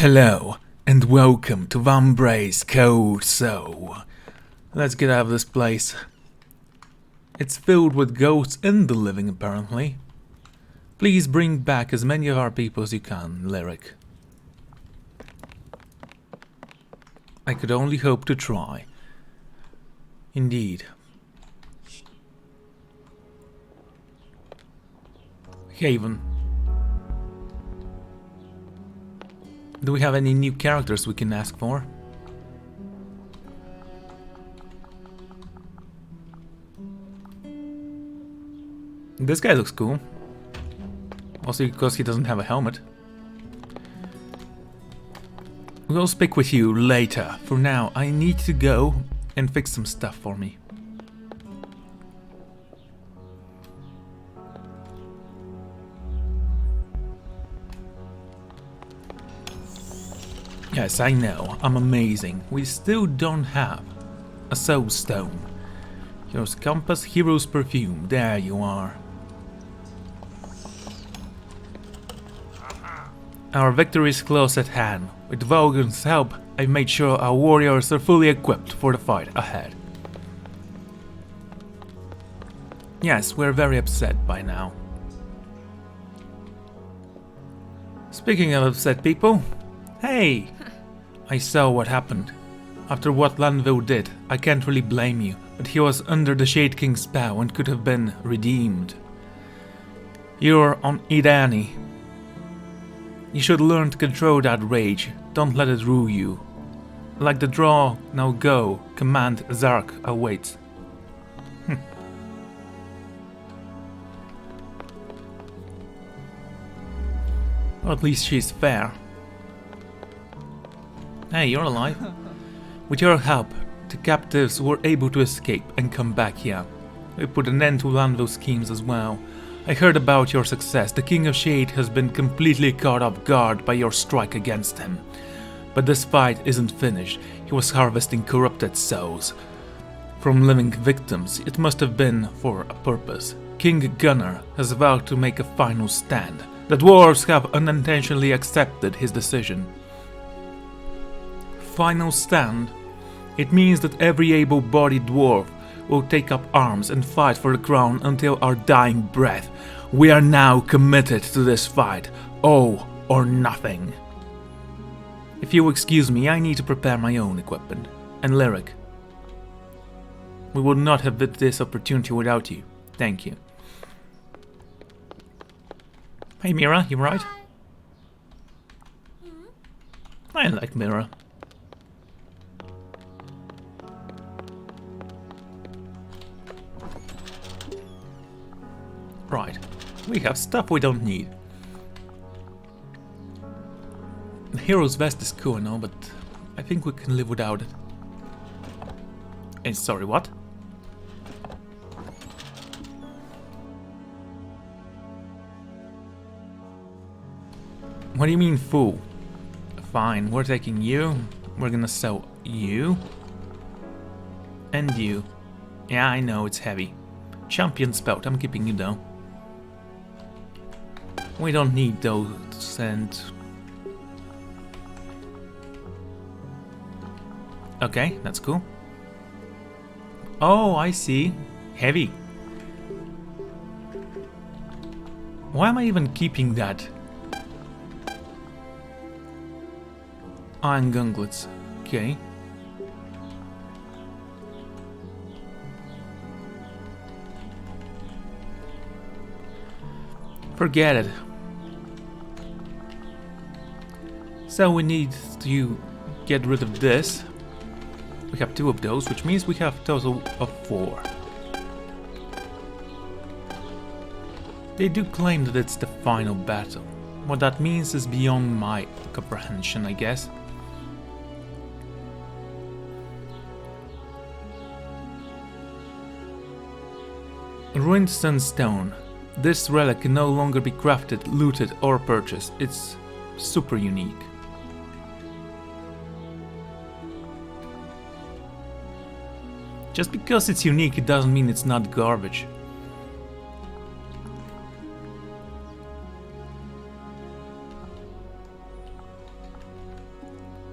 Hello, and welcome to Vambrace Cold Soul. Let's get out of this place. It's filled with ghosts and the living, apparently. Please bring back as many of our people as you can, Lyric. I could only hope to try. Indeed. Haven. Do we have any new characters we can ask for? This guy looks cool. Also because he doesn't have a helmet. We'll speak with you later. For now, I need to go and fix some stuff for me. Yes, I know, I'm amazing. We still don't have a soul stone. Hero's compass, hero's perfume, there you are. Our victory is close at hand. With Vogan's help, I've made sure our warriors are fully equipped for the fight ahead. Yes, we're very upset by now. Speaking of upset people, hey! I saw what happened. After what Lanville did, I can't really blame you, but he was under the Shade King's spell and could have been redeemed. You're on Idani. You should learn to control that rage, don't let it rule you. Like the draw, now go, command Zark awaits. Well, at least she's fair. Hey, you're alive. With your help, the captives were able to escape and come back here. We put an end to Lanville's schemes as well. I heard about your success. The King of Shade has been completely caught off guard by your strike against him. But this fight isn't finished. He was harvesting corrupted souls from living victims. It must have been for a purpose. King Gunnar has vowed to make a final stand. The dwarves have unintentionally accepted his decision. Final stand? It means that every able-bodied dwarf will take up arms and fight for the crown until our dying breath. We are now committed to this fight, all or nothing. If you'll excuse me, I need to prepare my own equipment. And Lyric, we would not have this opportunity without you. Thank you. Hey Mira, you right? I like Mira. Right, we have stuff we don't need. The hero's vest is cool and all, but I think we can live without it. And sorry, what? What do you mean fool? Fine, we're taking you. We're gonna sell you. And you. Yeah, I know, it's heavy. Champion spout, I'm keeping you though. We don't need those and... Okay, that's cool. Oh, I see. Heavy. Why am I even keeping that? Iron gauntlets. Okay. Forget it. So we need to get rid of this. We have 2 of those, which means we have a total of 4. They do claim that it's the final battle. What that means is beyond my comprehension, I guess. Ruined Sunstone. This relic can no longer be crafted, looted or purchased. It's super unique. Just because it's unique, it doesn't mean it's not garbage.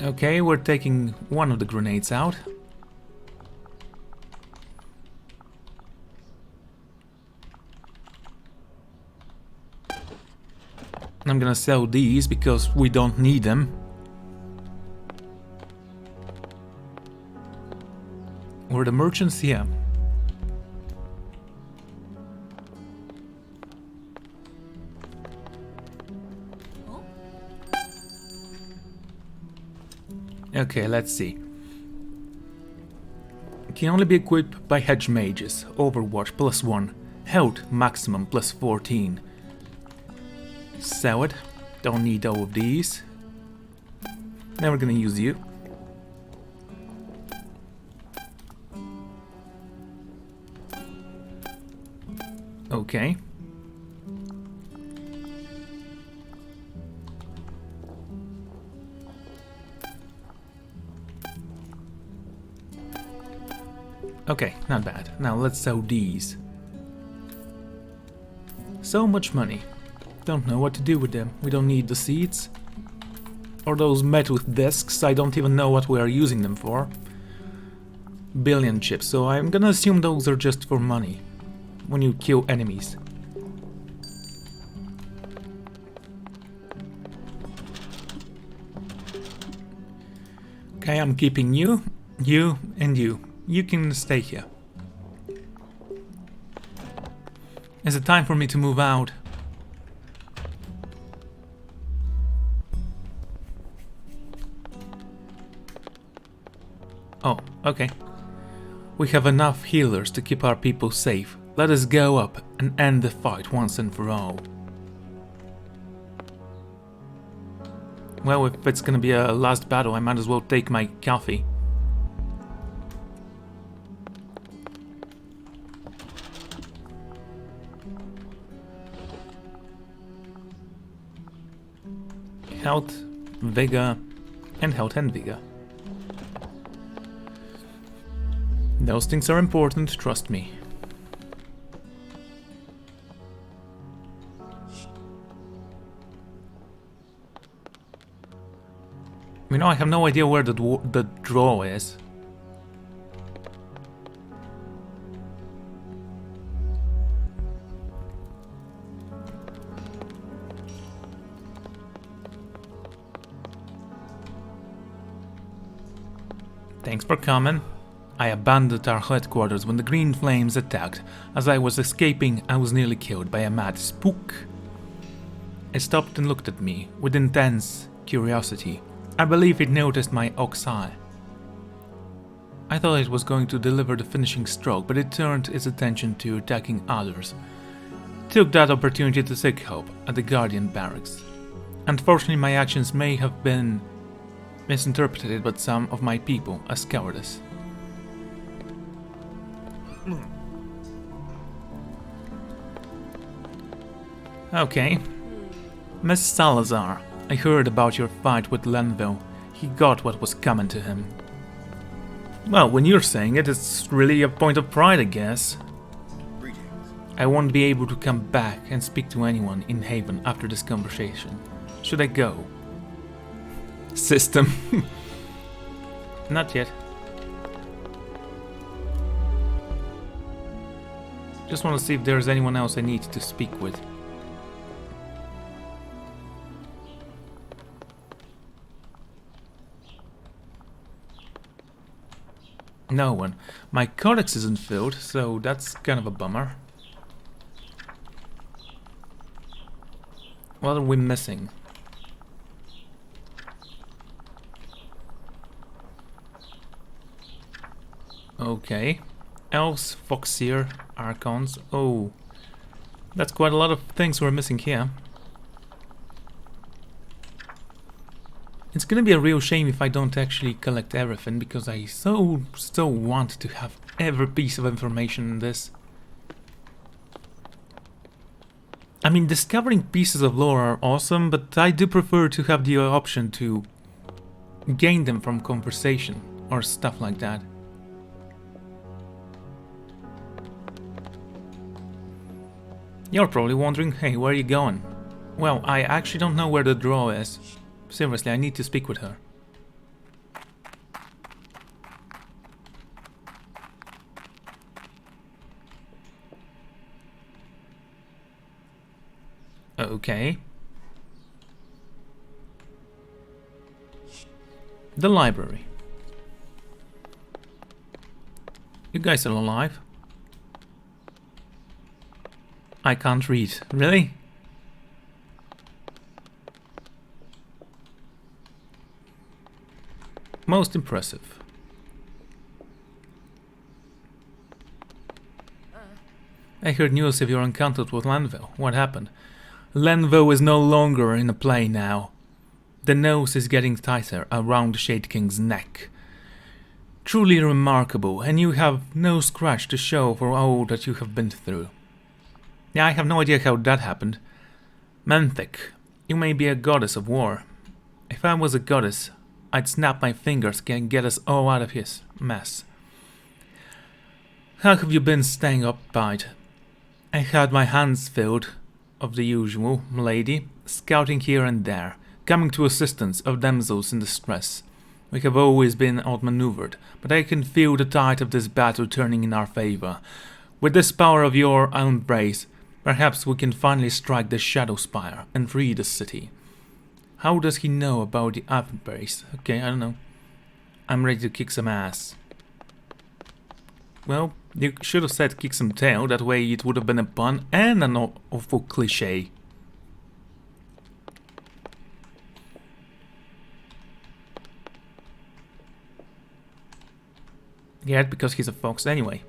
Okay, we're taking one of the grenades out. I'm gonna sell these because we don't need them. Were the merchants here? Okay, let's see. Can only be equipped by hedge mages. Overwatch +1. Health maximum +14. Sell it. Don't need all of these. Never gonna use you. Okay. Okay, not bad. Now let's sell these. So much money. Don't know what to do with them. We don't need the seats. Or those metal discs, I don't even know what we are using them for. Billion chips, so I'm gonna assume those are just for money. When you kill enemies. Okay, I'm keeping you, you, and you. You can stay here. Is it time for me to move out? Oh, okay. We have enough healers to keep our people safe. Let us go up and end the fight once and for all. Well, if it's gonna be a last battle, I might as well take my coffee. Health, vigor, and health and vigor. Those things are important, trust me. You know, I have no idea where the draw is. Thanks for coming. I abandoned our headquarters when the green flames attacked. As I was escaping, I was nearly killed by a mad spook. It stopped and looked at me with intense curiosity. I believe it noticed my ox eye. I thought it was going to deliver the finishing stroke, but it turned its attention to attacking others. Took that opportunity to seek help at the Guardian barracks. Unfortunately, my actions may have been misinterpreted by some of my people as cowardice. Okay. Miss Salazar, I heard about your fight with Lenville. He got what was coming to him. Well, when you're saying it, it's really a point of pride, I guess. I won't be able to come back and speak to anyone in Haven after this conversation. Should I go? System. Not yet. Just want to see if there's anyone else I need to speak with. No one. My codex isn't filled, so that's kind of a bummer. What are we missing? Okay. Elves, Foxier, Archons. Oh. That's quite a lot of things we're missing here. It's gonna be a real shame if I don't actually collect everything, because I so want to have every piece of information in this. I mean, discovering pieces of lore are awesome, but I do prefer to have the option to gain them from conversation or stuff like that. You're probably wondering, hey, where are you going? Well, I actually don't know where the draw is. Seriously, I need to speak with her. Okay. The library. You guys are alive? I can't read. Really? Most impressive. I heard news of your encounter with Lenvo. What happened? Lenvo is no longer in a play now. The nose is getting tighter around the Shade King's neck. Truly remarkable, and you have no scratch to show for all that you have been through. Yeah, I have no idea how that happened. Menthic, you may be a goddess of war. If I was a goddess, I'd snap my fingers and get us all out of his mess. How have you been staying occupied? I had my hands filled of the usual, milady, scouting here and there, coming to assistance of damsels in distress. We have always been outmaneuvered, but I can feel the tide of this battle turning in our favor. With this power of your Vambrace, perhaps we can finally strike the Shadow Spire and free the city. How does he know about the Vambrace? Okay, I don't know. I'm ready to kick some ass. Well, you should have said kick some tail, that way it would have been a pun and an awful cliche. Yeah, because he's a fox anyway.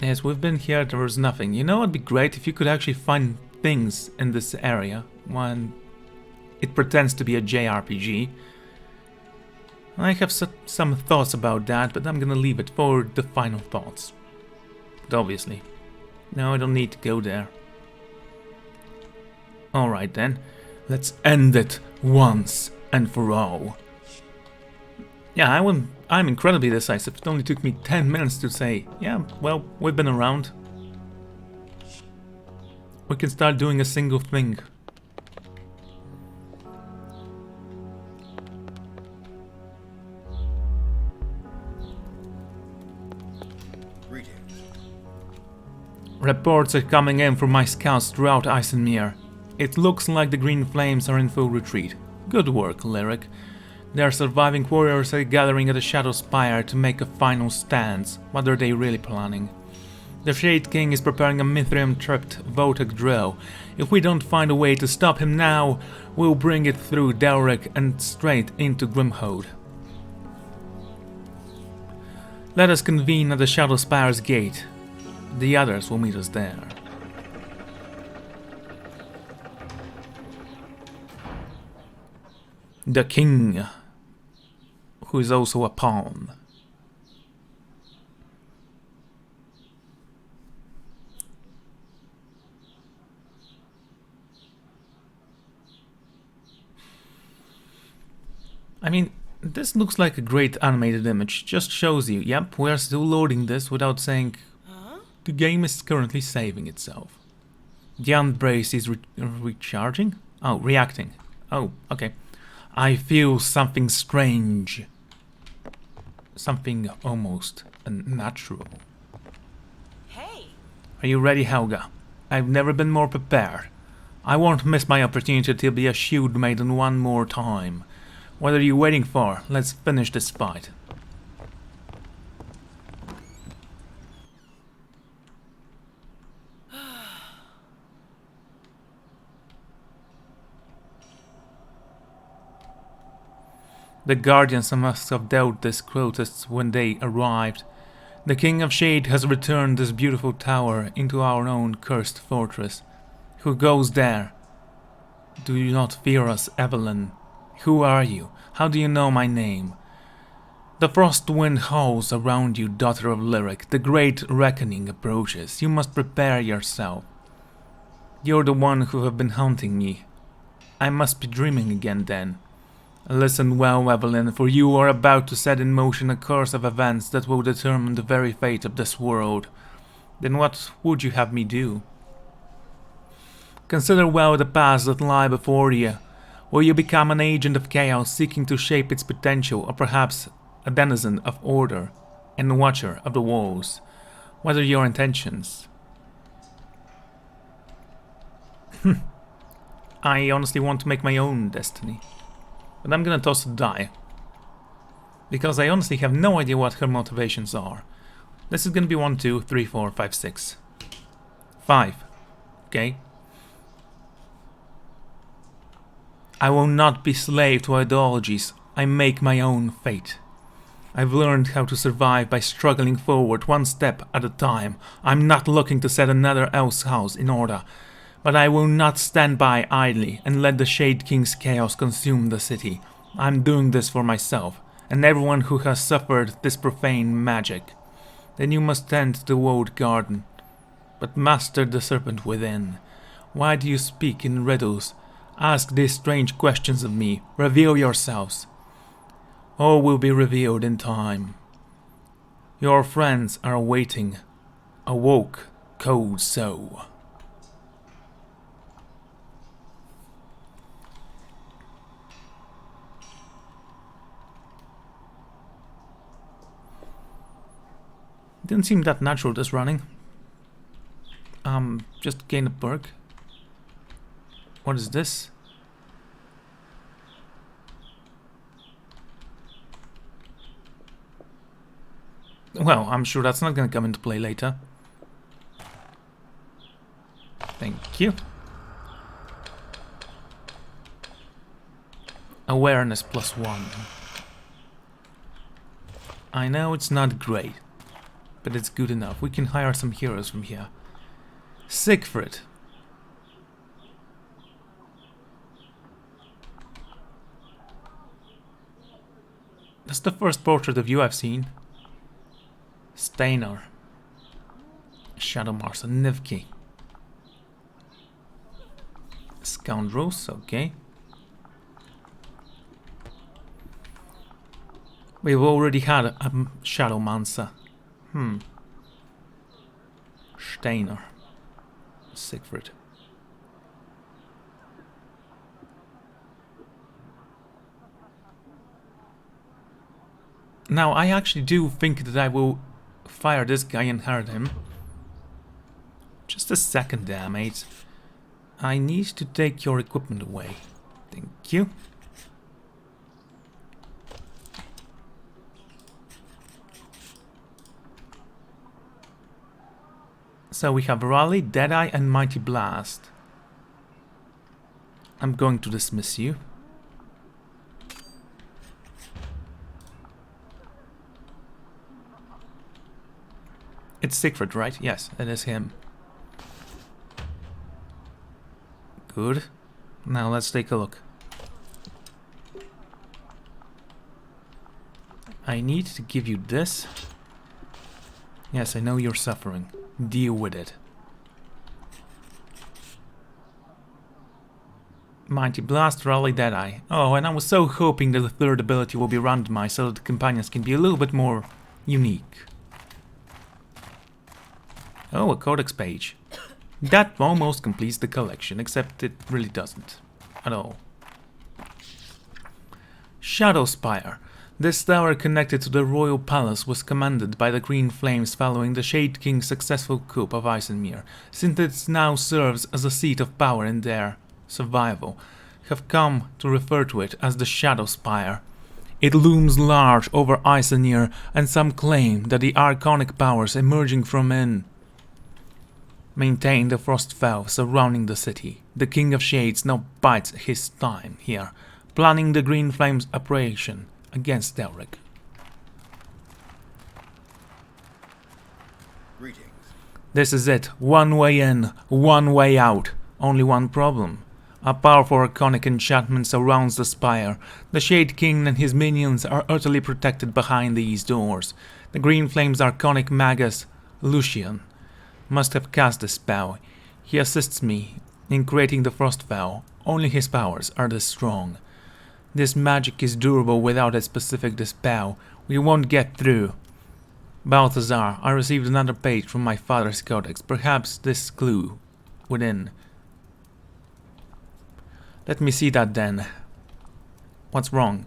Yes, we've been here, there was nothing. You know, it'd be great if you could actually find things in this area when it pretends to be a JRPG. I have some thoughts about that, but I'm gonna leave it for the final thoughts. But obviously. No, I don't need to go there. Alright then, let's end it once and for all. Yeah, I'm incredibly decisive. It only took me 10 minutes to say, yeah, well, we've been around. We can start doing a single thing. Reports are coming in from my scouts throughout Isenmere. It looks like the green flames are in full retreat. Good work, Lyric. Their surviving warriors are gathering at the Shadow Spire to make a final stand. What are they really planning? The Shade King is preparing a Mithrium-tripped Votek drill. If we don't find a way to stop him now, we'll bring it through Delric and straight into Grimhode. Let us convene at the Shadow Spire's gate. The others will meet us there. The king, who is also a pawn. I mean, this looks like a great animated image. Just shows you, yep, we are still loading this without saying the game is currently saving itself. The Vambrace is recharging? Oh, reacting. Oh, okay. I feel something strange. Something almost unnatural. Hey! Are you ready, Helga? I've never been more prepared. I won't miss my opportunity to be a shield maiden one more time. What are you waiting for? Let's finish this fight. The Guardians must have dealt this protests when they arrived. The King of Shade has returned this beautiful tower into our own cursed fortress. Who goes there? Do you not fear us, Evelyn? Who are you? How do you know my name? The frost wind howls around you, daughter of Lyric. The great reckoning approaches. You must prepare yourself. You're the one who have been haunting me. I must be dreaming again then. Listen well, Evelyn, for you are about to set in motion a course of events that will determine the very fate of this world. Then what would you have me do? Consider well the paths that lie before you. Will you become an agent of chaos seeking to shape its potential, or perhaps a denizen of order? and watcher of the walls. What are your intentions? I honestly want to make my own destiny. But I'm gonna toss a die. Because I honestly have no idea what her motivations are. This is gonna be 1, 2, 3, 4, 5, 6. 5. Okay. I will not be slave to ideologies. I make my own fate. I've learned how to survive by struggling forward one step at a time. I'm not looking to set another else's house in order. But I will not stand by idly and let the Shade King's chaos consume the city. I'm doing this for myself, and everyone who has suffered this profane magic. Then you must tend the walled garden, but master the serpent within. Why do you speak in riddles? Ask these strange questions of me. Reveal yourselves. All will be revealed in time. Your friends are waiting. Awoke, cold soul. Didn't seem that natural, this running. Just gain a perk. What is this? Well, I'm sure that's not gonna come into play later. Thank you. Awareness +1. I know it's not great, but it's good enough. We can hire some heroes from here. Siegfried. That's the first portrait of you I've seen. Steinar. Shadow Mars and Nivki. Scoundrels, okay. We've already had a Shadow Mancer. Steinar. Siegfried. Now, I actually do think that I will fire this guy and hurt him. Just a second there, mate. I need to take your equipment away. Thank you. So we have Raleigh, Deadeye and Mighty Blast. I'm going to dismiss you. It's Siegfried, right? Yes, it is him. Good. Now let's take a look. I need to give you this. Yes, I know you're suffering. Deal with it. Mighty Blast, Raleigh, Deadeye. Oh, and I was so hoping that the third ability will be randomized so that the companions can be a little bit more unique. Oh, a codex page. That almost completes the collection, except it really doesn't. At all. Shadow Spire. This tower connected to the royal palace was commanded by the Green Flames following the Shade King's successful coup of Isenmere, since it now serves as a seat of power in their survival. Have come to refer to it as the Shadow Spire. It looms large over Isenmere, and some claim that the archonic powers emerging from in maintain the Frostfell surrounding the city. The King of Shades now bides his time here, planning the Green Flames operation against Delric. Greetings. This is it. One way in, one way out. Only one problem. A powerful arcanic enchantment surrounds the spire. The Shade King and his minions are utterly protected behind these doors. The Green Flames arcanic magus, Lucian, must have cast the spell. He assists me in creating the Frostfell. Only his powers are this strong. This magic is durable without a specific dispel. We won't get through. Balthazar, I received another page from my father's codex. Perhaps this clue within. Let me see that then. What's wrong?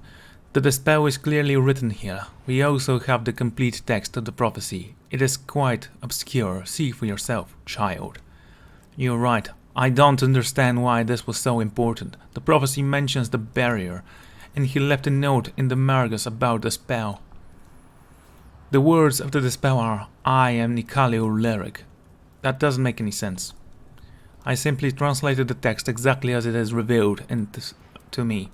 The spell is clearly written here. We also have the complete text of the prophecy. It is quite obscure. See for yourself, child. You're right. I don't understand why this was so important. The prophecy mentions the barrier, and he left a note in the Margus about the spell. The words after the spell are, I am Nikalio Lyric. That doesn't make any sense. I simply translated the text exactly as it is revealed to me.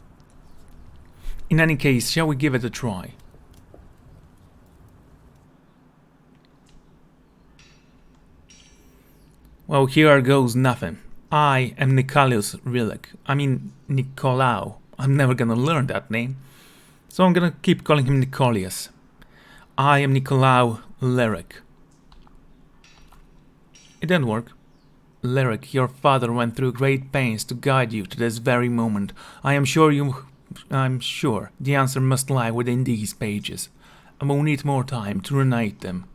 In any case, shall we give it a try? Well, here goes nothing. I am Nikalios Relic. I mean, Nicolau. I'm never gonna learn that name. So I'm gonna keep calling him Nicolius. I am Nicolau Lyric. It didn't work. Lyric, your father went through great pains to guide you to this very moment. I'm sure the answer must lie within these pages. I will need more time to reunite them.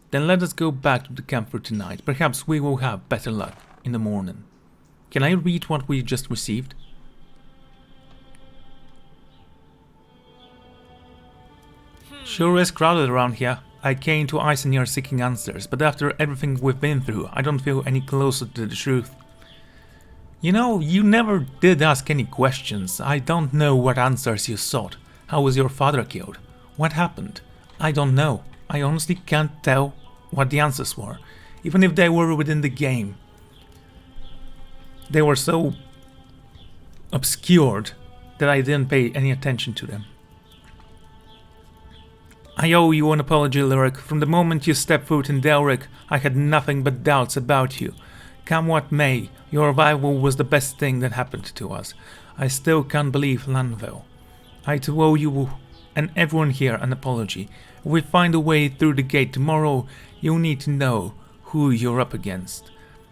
Then let us go back to the camp for tonight. Perhaps we will have better luck in the morning. Can I read what we just received? Sure is crowded around here. I came to Eisenir seeking answers, but after everything we've been through, I don't feel any closer to the truth. You know, you never did ask any questions. I don't know what answers you sought. How was your father killed? What happened? I don't know. I honestly can't tell what the answers were, even if they were within the game. They were so obscured that I didn't pay any attention to them. I owe you an apology, Lyric. From the moment you stepped foot in Delric, I had nothing but doubts about you. Come what may, your arrival was the best thing that happened to us. I still can't believe Lanville. I too owe you and everyone here an apology. If we find a way through the gate tomorrow, you'll need to know who you're up against.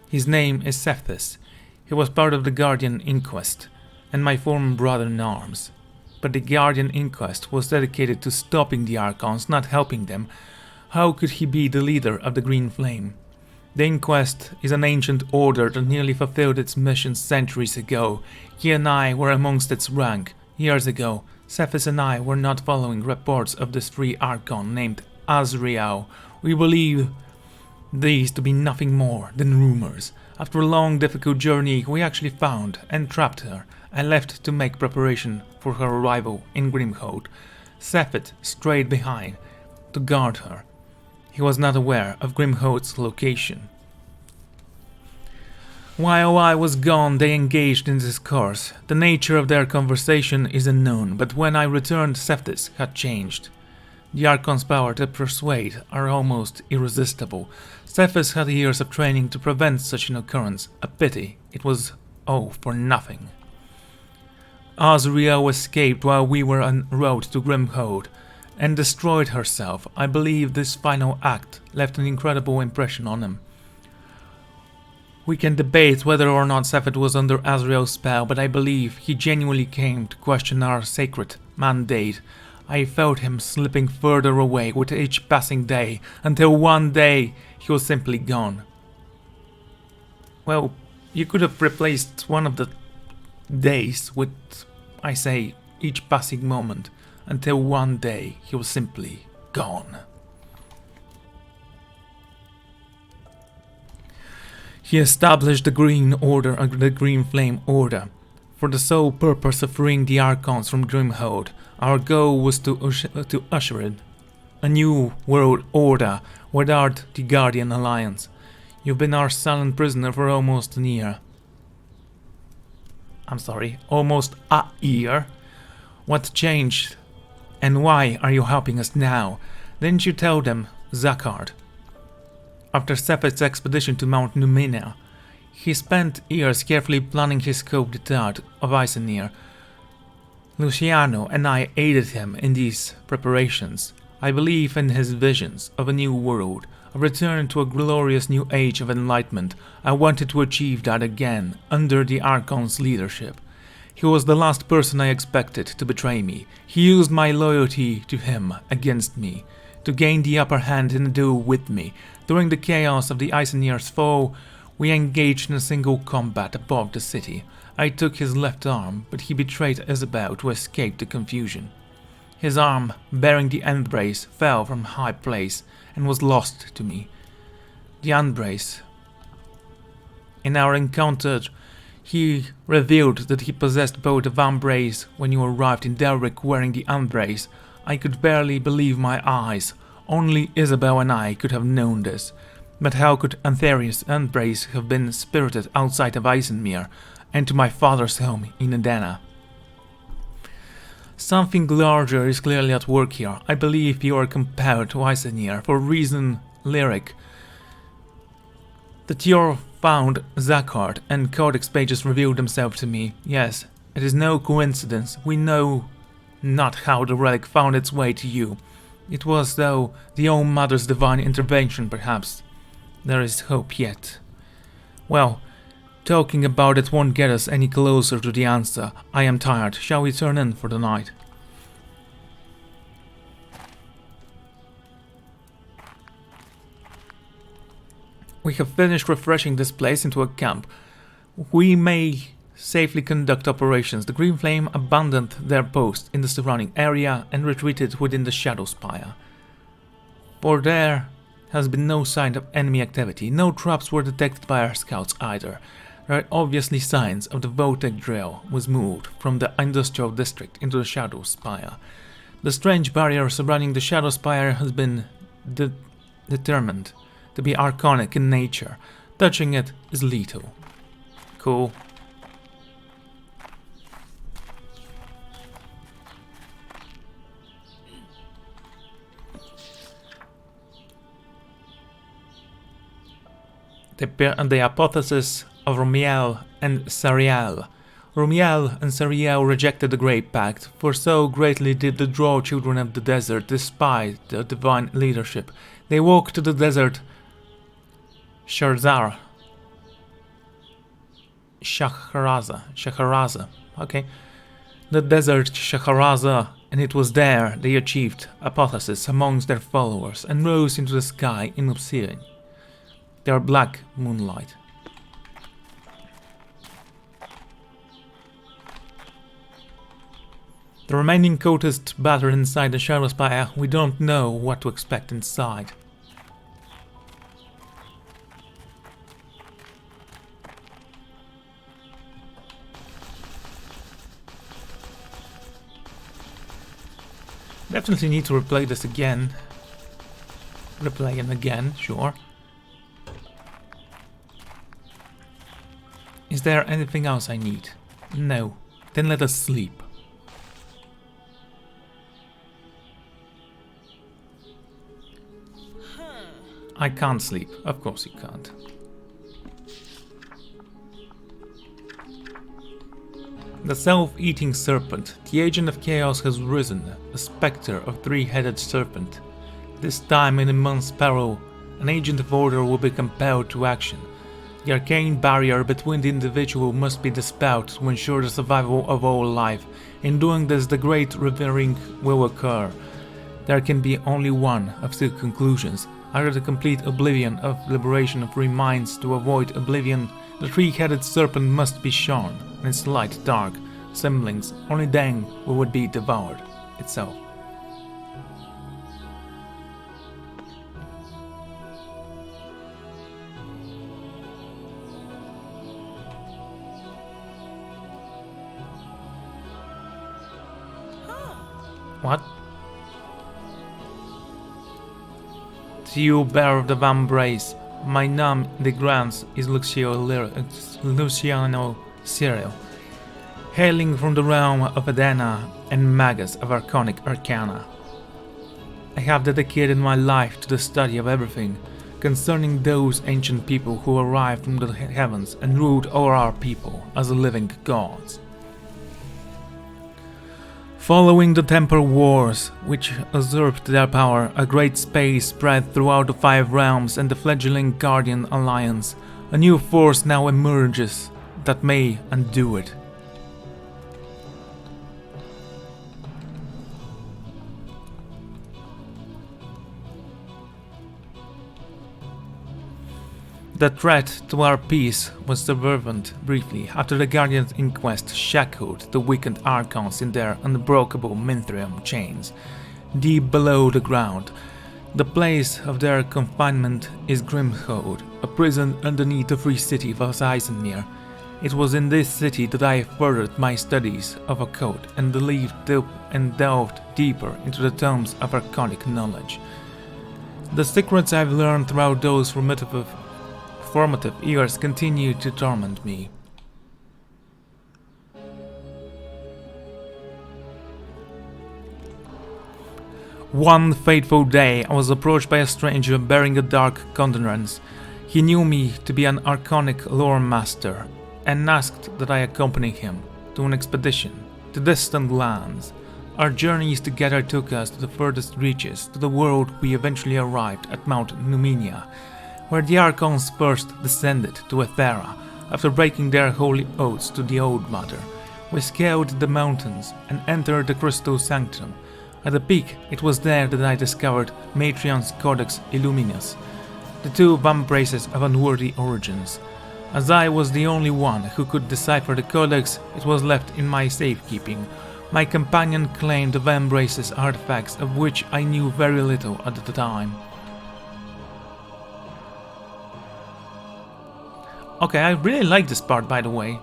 His name is Cephas. He was part of the Guardian Inquest, and my former brother-in-arms. But the Guardian Inquest was dedicated to stopping the Archons, not helping them. How could he be the leader of the Green Flame? The Inquest is an ancient order that nearly fulfilled its mission centuries ago. He and I were amongst its rank. Years ago, Cephas and I were not following reports of this free Archon named Azrael. We believe these to be nothing more than rumors. After a long, difficult journey, we actually found and trapped her. I left to make preparation for her arrival in Grimholt. Cephas strayed behind to guard her. He was not aware of Grimholt's location. While I was gone, they engaged in discourse. The nature of their conversation is unknown, but when I returned, Cephas had changed. The Archon's power to persuade are almost irresistible. Cephas had years of training to prevent such an occurrence. A pity it was all for nothing. Azrael escaped while we were en route to Grimholt and destroyed herself. I believe this final act left an incredible impression on him. We can debate whether or not Cephas was under Azrael's spell, but I believe he genuinely came to question our sacred mandate. I felt him slipping further away with each passing day, until one day he was simply gone. Well, you could have replaced one of the days with, I say, each passing moment, until one day he was simply gone. He established the Green Order under the Green Flame Order, for the sole purpose of freeing the Archons from Grimholt. Our goal was to usher in a new world order without the Guardian Alliance. You've been our silent prisoner for almost a year. Almost a year. What changed? And why are you helping us now? Didn't you tell them, Zakhard? After Cephas' expedition to Mount Numina, he spent years carefully planning his coup d'etat of Eisenir. Luciano and I aided him in these preparations. I believe in his visions of a new world, a return to a glorious new age of enlightenment. I wanted to achieve that again, under the Archon's leadership. He was the last person I expected to betray me. He used my loyalty to him against me, to gain the upper hand in a duel with me. During the chaos of the Eisenir's fall, We engaged in a single combat above the city. I took his left arm, but he betrayed Isabel to escape the confusion. His arm, bearing the Unbrace, fell from high place and was lost to me. The Unbrace. In our encounter, he revealed that he possessed both the Vambrace. When you arrived in Delric wearing the Unbrace, I could barely believe my eyes. Only Isabel and I could have known this. But how could Antherius' Unbrace have been spirited outside of Isenmere and to my father's home in Edena? Something larger is clearly at work here. I believe you are compelled to Isenmere for reason lyric. That your found Zakhard and Codex pages revealed themselves to me. Yes, it is no coincidence. We know not how the relic found its way to you. It was, though, the Old Mother's divine intervention, perhaps. There is hope yet. Well, talking about it won't get us any closer to the answer. I am tired. Shall we turn in for the night? We have finished refreshing this place into a camp. We may safely conduct operations. The Green Flame abandoned their post in the surrounding area and retreated within the Shadow Spire. For there has been no sign of enemy activity. No traps were detected by our scouts either. There are obviously signs of the Votek drill was moved from the industrial district into the Shadow Spire. The strange barrier surrounding the Shadow Spire has been determined to be arcanic in nature. Touching it is lethal. Cool. The hypothesis of Rumiel and Sariel. Rumiel and Sariel rejected the Great Pact, for so greatly did the Drow children of the desert despise the divine leadership. They walked to the desert Shahrazar. Shaharaza. Okay. The desert Shaharaza, and it was there they achieved apotheosis amongst their followers and rose into the sky in obsidian. They are black moonlight. The remaining cultists battered inside the Shadow Spire. We don't know what to expect inside. Definitely need to replay this again. Replay it again, sure. Is there anything else I need? No. Then let us sleep. I can't sleep. Of course you can't. The self-eating serpent. The agent of chaos has risen, a spectre of three-headed serpent. This time in immense peril, an agent of order will be compelled to action. The arcane barrier between the individual must be dispelled to ensure the survival of all life. In doing this, the great revering will occur. There can be only one of two conclusions. Either the complete oblivion of liberation of free minds. To avoid oblivion, the three-headed serpent must be shorn, and its light dark, semblings. Only then will it be devoured itself. What? To you, bearer of the Vambrace, my name in the grants is Luciano Cyril, hailing from the realm of Edena and Magus of Arcanic Arcana. I have dedicated my life to the study of everything concerning those ancient people who arrived from the heavens and ruled over our people as living gods. Following the Temple Wars, which usurped their power, a great space spread throughout the five realms and the fledgling Guardian Alliance. A new force now emerges that may undo it. The threat to our peace was subservient briefly after the Guardian's inquest shackled the weakened Archons in their unbreakable Minthrium chains. Deep below the ground, the place of their confinement is Grimhold, a prison underneath the free city of Eisenmere. It was in this city that I furthered my studies of occult and delved deeper into the tomes of archonic knowledge. The secrets I've learned throughout those formative years continue to torment me. One fateful day, I was approached by a stranger bearing a dark countenance. He knew me to be an archonic lore master and asked that I accompany him to an expedition to distant lands. Our journeys together took us to the furthest reaches, to the world we eventually arrived at Mount Numenia, where the Archons first descended to Ethera after breaking their holy oaths to the Old Mother. We scaled the mountains and entered the Crystal Sanctum. At the peak, it was there that I discovered Matrion's Codex Illuminus, the two Vambraces of unworthy origins. As I was the only one who could decipher the Codex, it was left in my safekeeping. My companion claimed the Vambrace's artifacts, of which I knew very little at the time. Okay, I really like this part, by the way.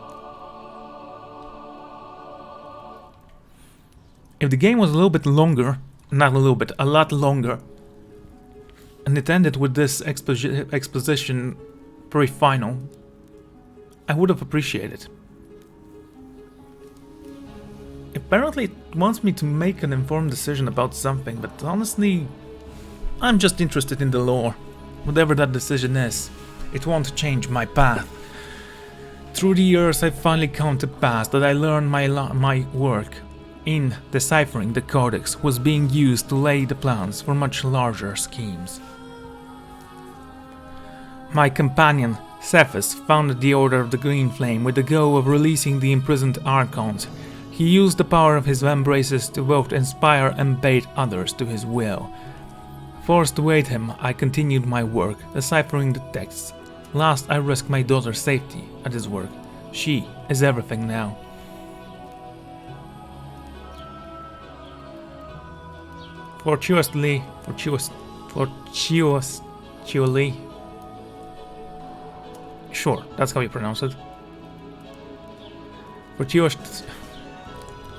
If the game was a little bit longer, not a little bit, a lot longer, and it ended with this exposition very final, I would have appreciated. Apparently it wants me to make an informed decision about something, but honestly, I'm just interested in the lore. Whatever that decision is, it won't change my path. Through the years I've finally come to pass that I learned my work in deciphering the Codex was being used to lay the plans for much larger schemes. My companion, Cephas, founded the Order of the Green Flame with the goal of releasing the imprisoned Archons. He used the power of his Vambraces to both inspire and bait others to his will. Forced to aid him, I continued my work, deciphering the texts. Last, I risked my daughter's safety at his work. She is everything now. Fortuitously, sure, that's how you pronounce it.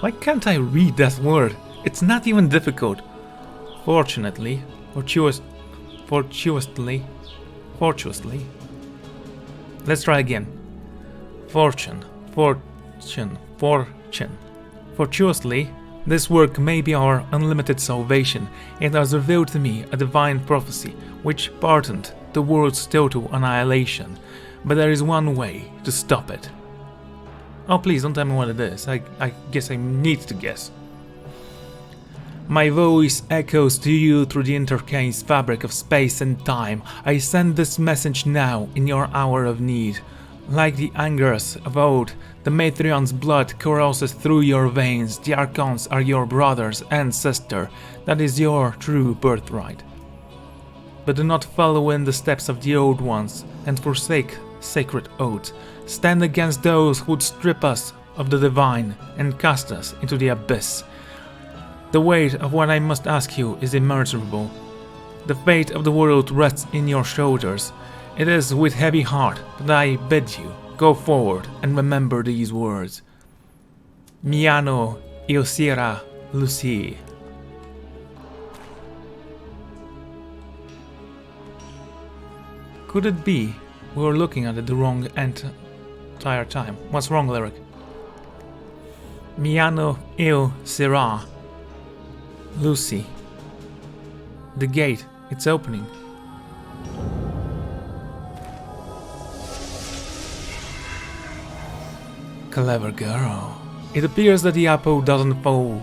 Why can't I read that word? It's not even difficult. Fortunately. Let's try again. Fortune. Fortuitously, this work may be our unlimited salvation. It has revealed to me a divine prophecy which pardoned the world's total annihilation. But there is one way to stop it. Oh, please don't tell me what it is. I guess I need to guess. My voice echoes to you through the interchange fabric of space and time. I send this message now in your hour of need. Like the Angers of old, the Matrion's blood courses through your veins. The Archons are your brothers and sister. That is your true birthright. But do not follow in the steps of the old ones and forsake sacred oaths. Stand against those who would strip us of the divine and cast us into the abyss. The weight of what I must ask you is immeasurable. The fate of the world rests in your shoulders. It is with heavy heart that I bid you go forward and remember these words. Miano Iosira Lucy. Could it be we were looking at it the wrong entire time? What's wrong, lyric? Miano Iosira Lucy. The gate, it's opening. Clever girl. It appears that the apple doesn't fall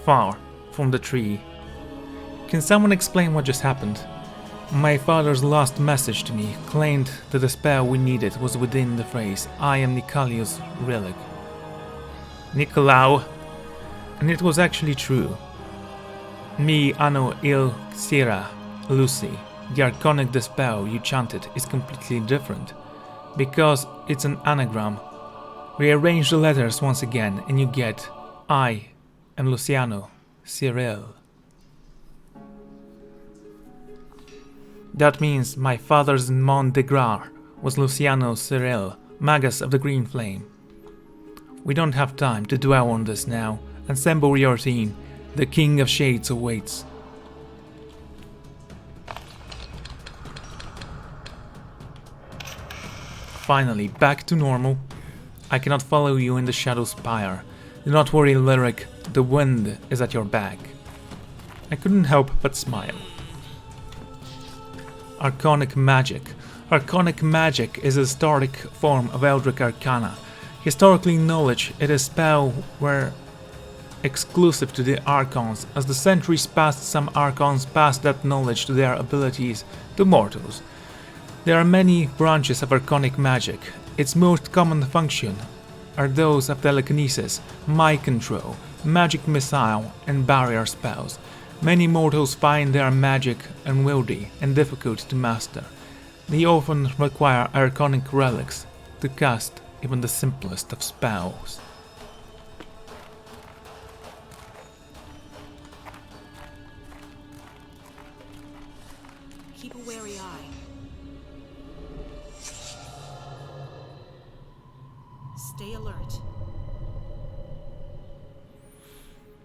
far from the tree. Can someone explain what just happened? My father's last message to me claimed that the spell we needed was within the phrase, I am Nicalius relic. Nicolau. And it was actually true. Mi ano il sira Lucy. The Arcanic Dispel you chanted is completely different, because it's an anagram. Rearrange the letters once again and you get I am Luciano Cyril. That means my father's nom de gras was Luciano Cyril, Magus of the Green Flame. We don't have time to dwell on this now. Assemble your team. The King of Shades awaits. Finally, back to normal. I cannot follow you in the Shadow Spire. Do not worry, Lyric, the wind is at your back. I couldn't help but smile. Arcanic Magic. Arcanic Magic is a historic form of Eldritch Arcana. Historically knowledge, it is spell were exclusive to the Archons. As the centuries passed, some Archons passed that knowledge to their abilities to mortals. There are many branches of Arcanic Magic. Its most common function are those of telekinesis, mind control, magic missile, and barrier spells. Many mortals find their magic unwieldy and difficult to master. They often require Arcanic relics to cast even the simplest of spells. Keep a wary eye. Stay alert.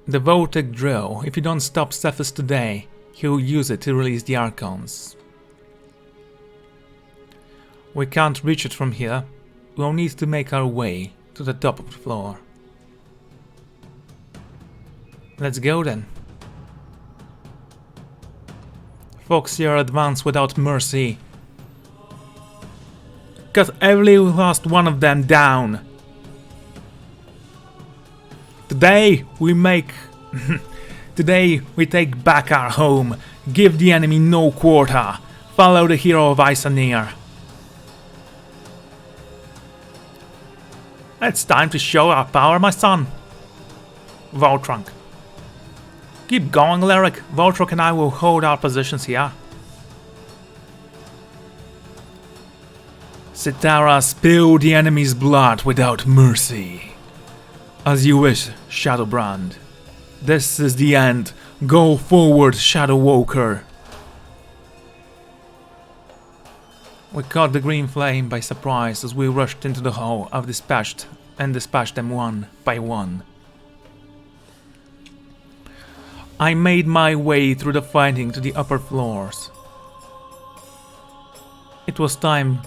The Voltec drill. If you don't stop Cephas today, he'll use it to release the Archons. We can't reach it from here. We'll need to make our way to the top of the floor. Let's go then. Foxier advance without mercy. Cut every last one of them down. Today we take back our home. Give the enemy no quarter. Follow the hero of Isanir. It's time to show our power, my son. Voltrunk. Keep going, Lyric. Voltrunk and I will hold our positions here. Sitara, spill the enemy's blood without mercy. As you wish, Shadowbrand. This is the end. Go forward, Shadow Walker. We caught the Green Flame by surprise as we rushed into the hall and dispatched them one by one. I made my way through the fighting to the upper floors. It was time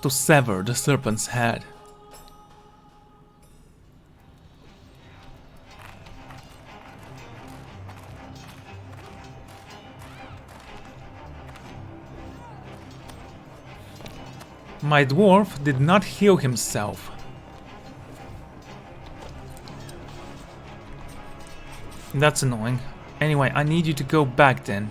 to sever the serpent's head. My dwarf did not heal himself. That's annoying. Anyway, I need you to go back then.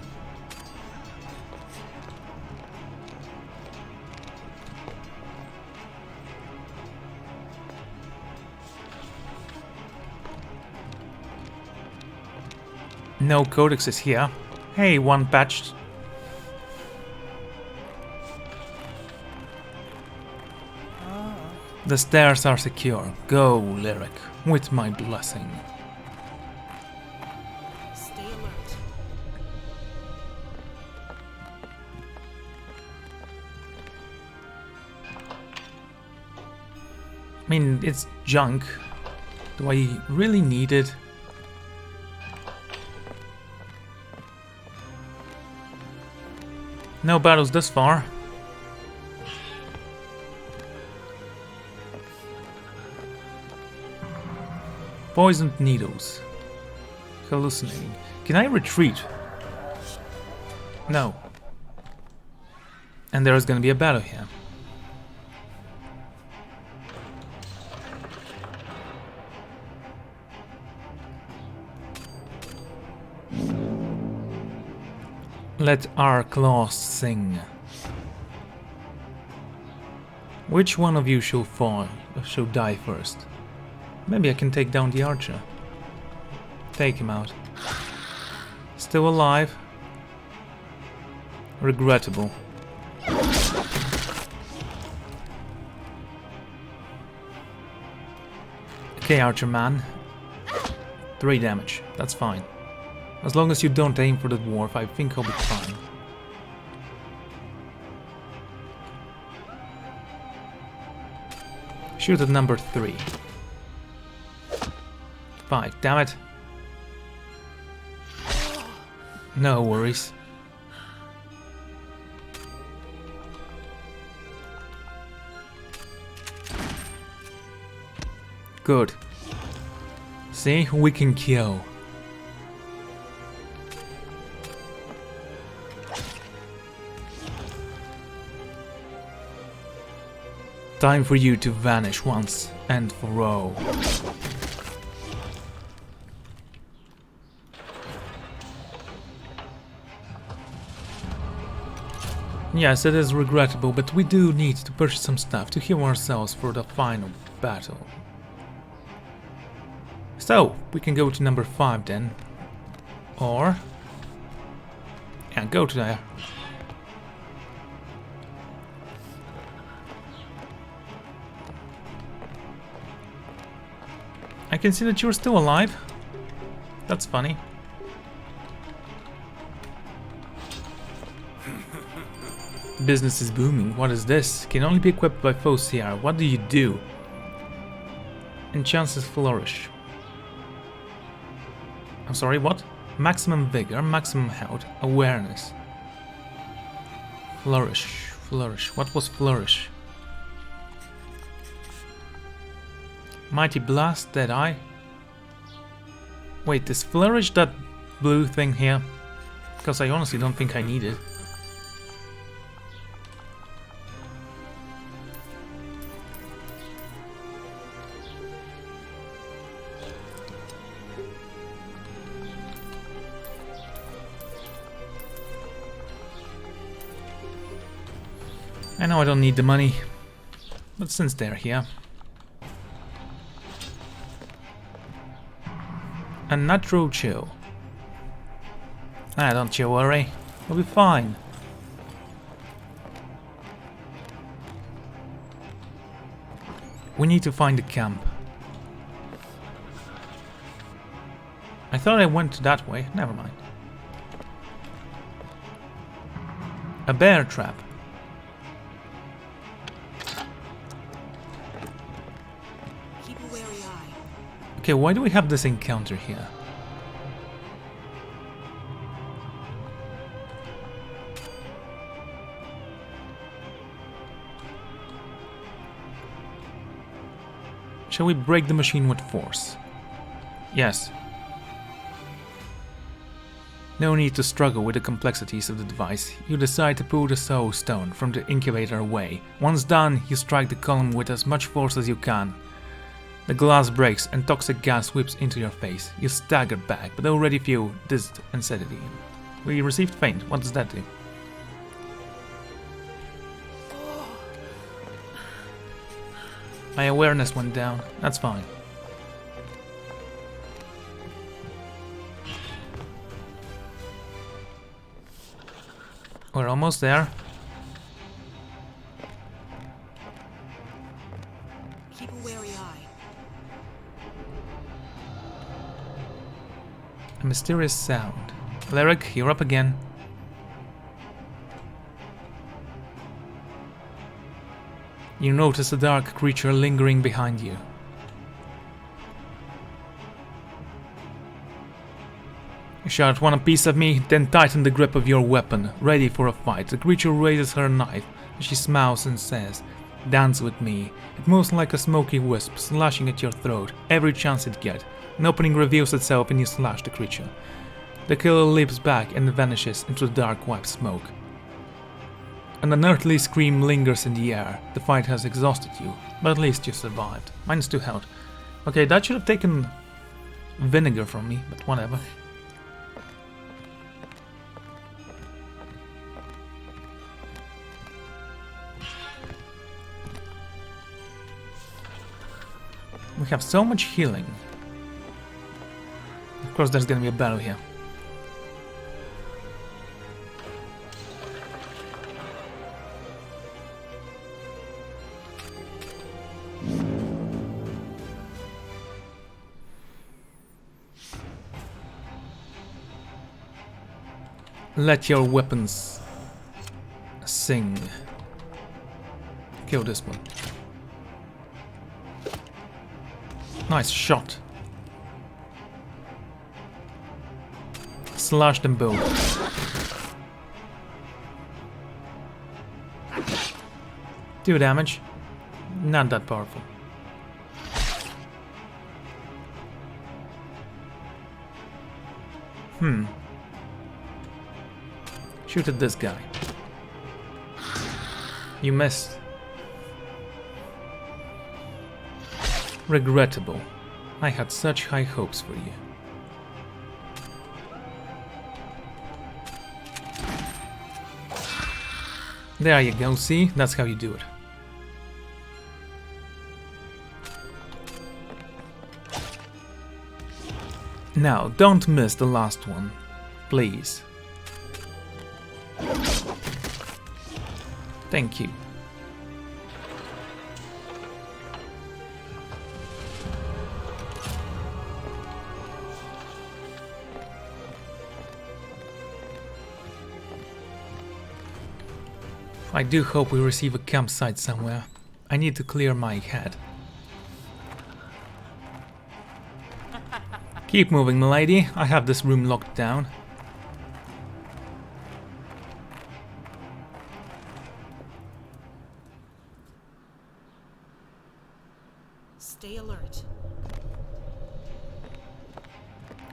No Codex is here. Hey, one patched. The stairs are secure. Go, Lyric, with my blessing. Stay alert. I mean, it's junk. Do I really need it? No battles thus far. Poisoned needles. Hallucinating. Can I retreat? No. And there is gonna be a battle here. Let our claws sing. Which one of you shall fall, shall die first? Maybe I can take down the archer. Take him out. Still alive. Regrettable. Okay, Archer Man. 3 damage. That's fine. As long as you don't aim for the dwarf, I think I'll be fine. Shoot at number 3. 5. Damn it. No worries. Good. See, we can kill. Time for you to vanish once and for all. Yes, it is regrettable, but we do need to purchase some stuff to heal ourselves for the final battle. So, we can go to number 5 then. Or... yeah, go to there. I can see that you're still alive. That's funny. Business is booming. What is this? Can only be equipped by foes here. What do you do? Enchants flourish. I'm sorry, what? Maximum vigor, maximum health, awareness. Flourish, flourish. What was flourish? Mighty blast, deadeye. Wait, is flourish that blue thing here? Because I honestly don't think I need it. I know I don't need the money, but since they're here. A natural chill. Ah, don't you worry, we'll be fine. We need to find the camp. I thought I went that way, never mind. A bear trap. Okay, why do we have this encounter here? Shall we break the machine with force? Yes. No need to struggle with the complexities of the device. You decide to pull the soul stone from the incubator away. Once done, you strike the column with as much force as you can. The glass breaks and toxic gas whips into your face. You stagger back, but already feel dizzy and sedity. We received faint. What does that do? My awareness went down. That's fine. We're almost there. Keep a wary eye. A mysterious sound. Lyric, you're up again. You notice a dark creature lingering behind you. You shout, "Want a piece of me?" Then tighten the grip of your weapon, ready for a fight. The creature raises her knife. She smiles and says, "Dance with me." It moves like a smoky wisp, slashing at your throat every chance it gets. An opening reveals itself and you slash the creature. The killer leaps back and vanishes into the dark white smoke. An unearthly scream lingers in the air. The fight has exhausted you, but at least you survived. -2 health. Okay, that should have taken vinegar from me, but whatever. We have so much healing. Of course there's gonna be a battle here. Let your weapons sing. Kill this one. Nice shot. Slash them both. Do damage. Not that powerful. Shoot at this guy. You missed. Regrettable. I had such high hopes for you. There you go, see? That's how you do it. Now, don't miss the last one, please. Thank you. I do hope we receive a campsite somewhere. I need to clear my head. Keep moving, milady. I have this room locked down. Stay alert.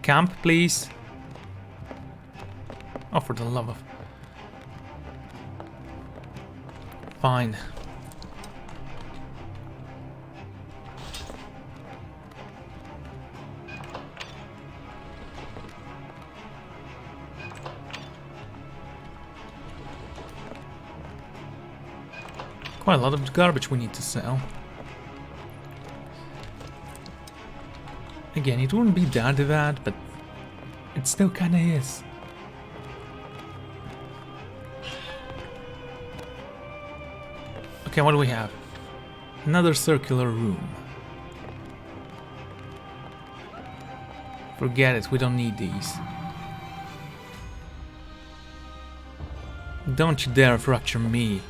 Camp, please. Oh, for the love of... Fine. Quite a lot of garbage we need to sell. Again, it wouldn't be that bad, but it still kinda is. Okay, what do we have? Another circular room. Forget it, we don't need these. Don't you dare fracture me.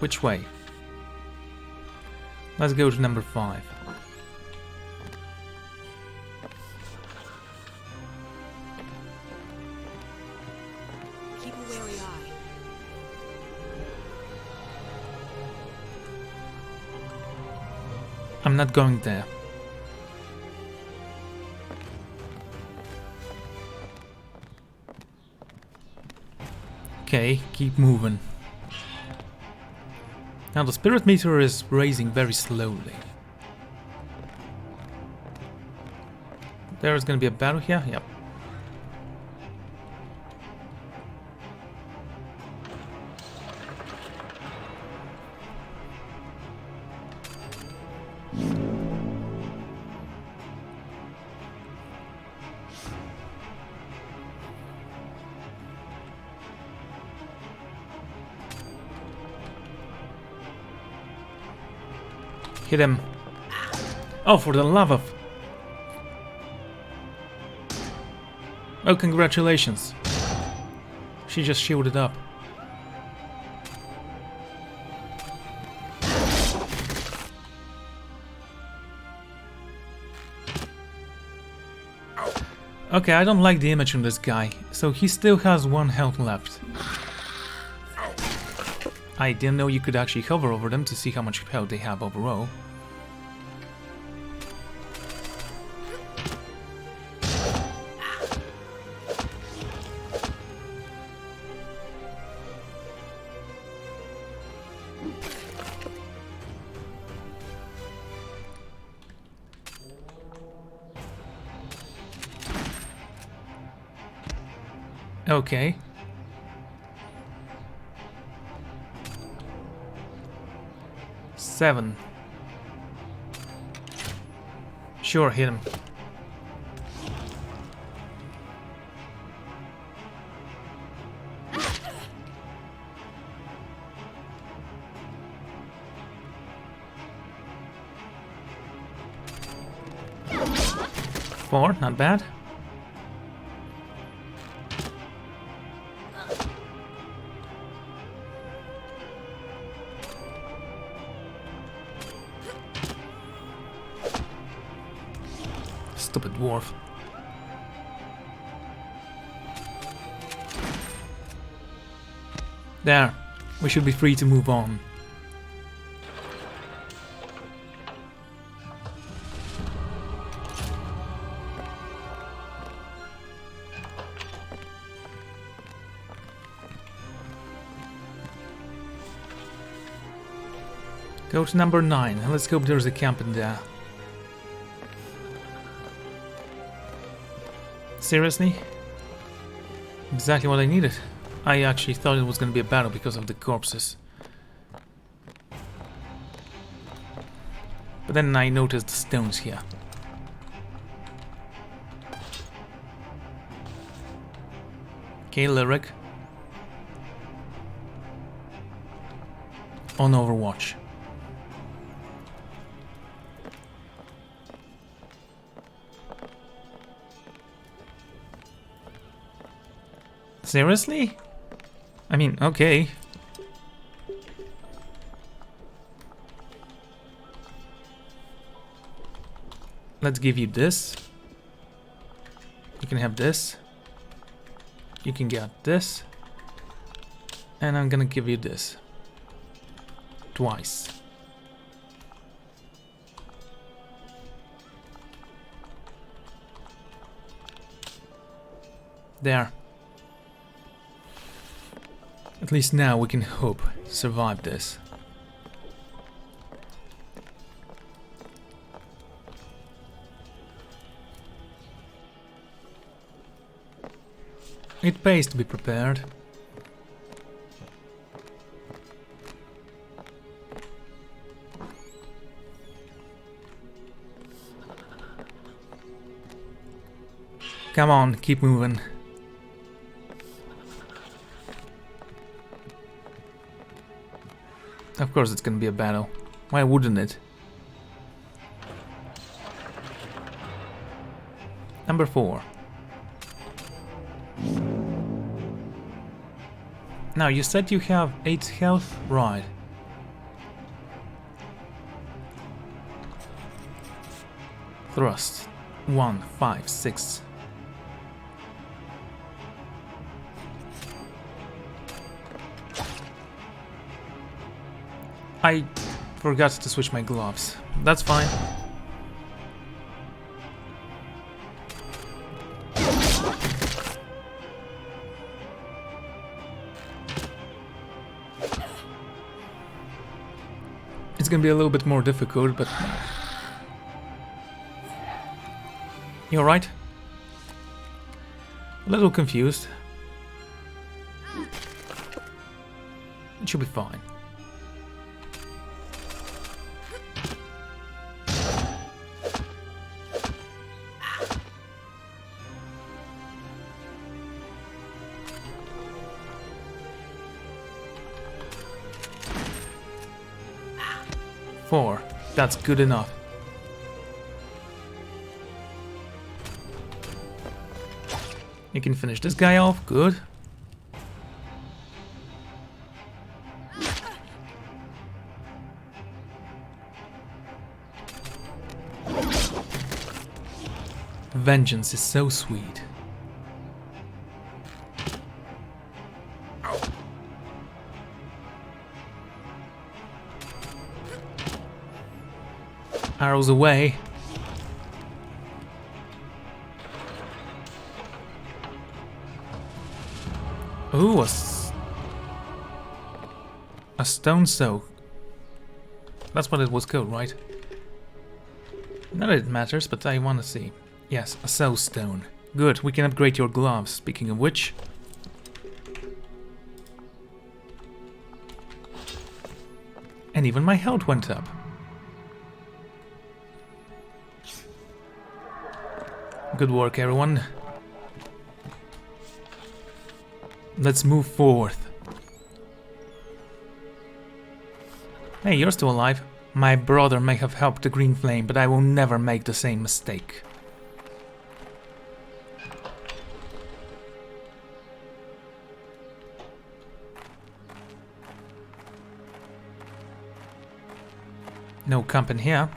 Which way? Let's go to number 5. Keep a wary eye. I'm not going there. Okay, keep moving. Now the spirit meter is raising very slowly. There's gonna be a battle here? Yep. Hit him. Oh, for the love of... Oh, congratulations. She just shielded up. Okay, I don't like the image on this guy, so he still has 1 health left. I didn't know you could actually hover over them to see how much health they have overall. Okay. Seven. Sure, hit him. Four, not bad. Stupid dwarf. There. We should be free to move on. Go to number 9. Let's hope there's a camp in there. Seriously? Exactly what I needed. I actually thought it was going to be a battle because of the corpses. But then I noticed the stones here. Okay, Lyric. On Overwatch. Seriously? I mean, okay. Let's give you this. You can have this. You can get this. And I'm gonna give you this. Twice. There. At least now we can hope to survive this. It pays to be prepared. Come on, keep moving. Of course it's gonna be a battle. Why wouldn't it? Number 4. Now, you said you have 8 health? Right. Thrust. 1, 5, 6. I forgot to switch my gloves. That's fine. It's gonna be a little bit more difficult, but... You alright? A little confused. It should be fine. Four. That's good enough. You can finish this guy off. Good. Vengeance is so sweet. Arrows away. Ooh, a stone soak. That's what it was called, right? Not that it matters, but I want to see. Yes, a soul stone. Good, we can upgrade your gloves. Speaking of which... And even my health went up. Good work, everyone. Let's move forth. Hey, you're still alive. My brother may have helped the Green Flame, but I will never make the same mistake. No camp in here.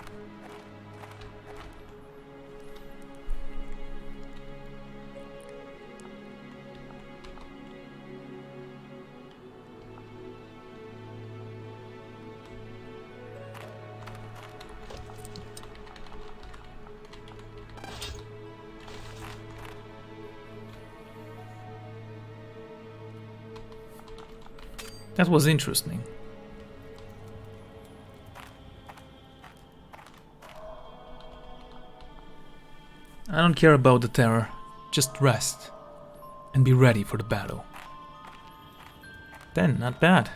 That was interesting. I don't care about the terror. Just rest. And be ready for the battle. Then, not bad.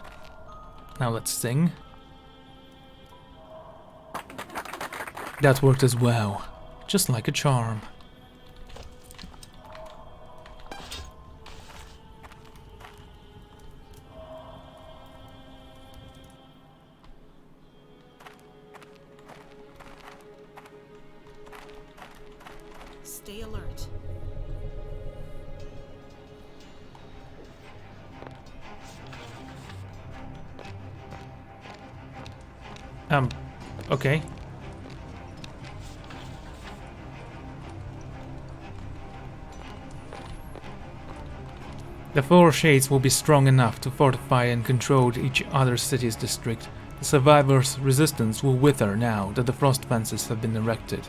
Now let's sing. That worked as well. Just like a charm. Stay alert. Okay. The four shades will be strong enough to fortify and control each other's city's district. The survivors' resistance will wither now that the frost fences have been erected.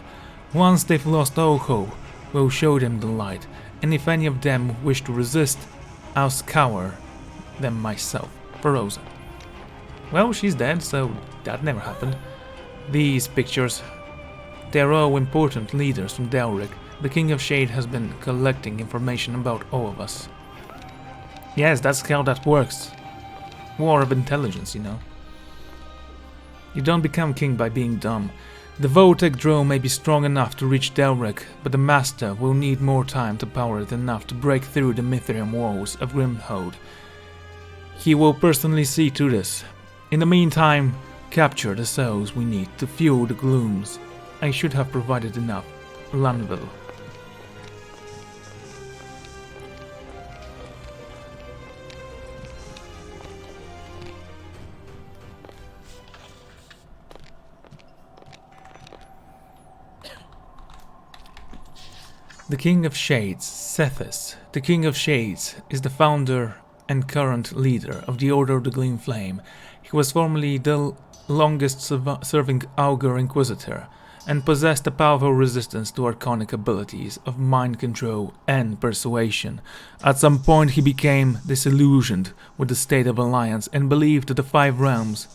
Once they've lost all hope, we'll show them the light, and if any of them wish to resist, I'll scour them myself. Feroza. Well, she's dead, so that never happened. These pictures, they're all important leaders from Delric. The King of Shade has been collecting information about all of us. Yes, that's how that works. War of intelligence, you know. You don't become king by being dumb. The Voltec drone may be strong enough to reach Delric, but the Master will need more time to power it enough to break through the Mithrium walls of Grimhold. He will personally see to this. In the meantime, capture the souls we need to fuel the glooms. I should have provided enough. Lanville. The King of Shades, Sethis. The King of Shades is the founder and current leader of the Order of the Gleam Flame. He was formerly the longest serving Augur Inquisitor, and possessed a powerful resistance to arcanic abilities of mind control and persuasion. At some point he became disillusioned with the state of alliance and believed that the Five Realms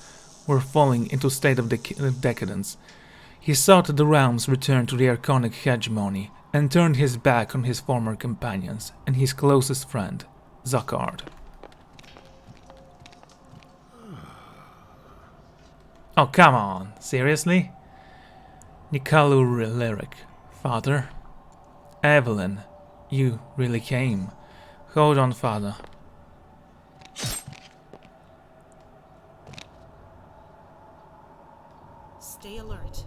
were falling into a state of decadence. He sought the realms return to the arcanic hegemony, and turned his back on his former companions and his closest friend, Zakard. Oh, come on, seriously? Nikalu Lyric, Father. Evelyn, you really came. Hold on, Father. Stay alert.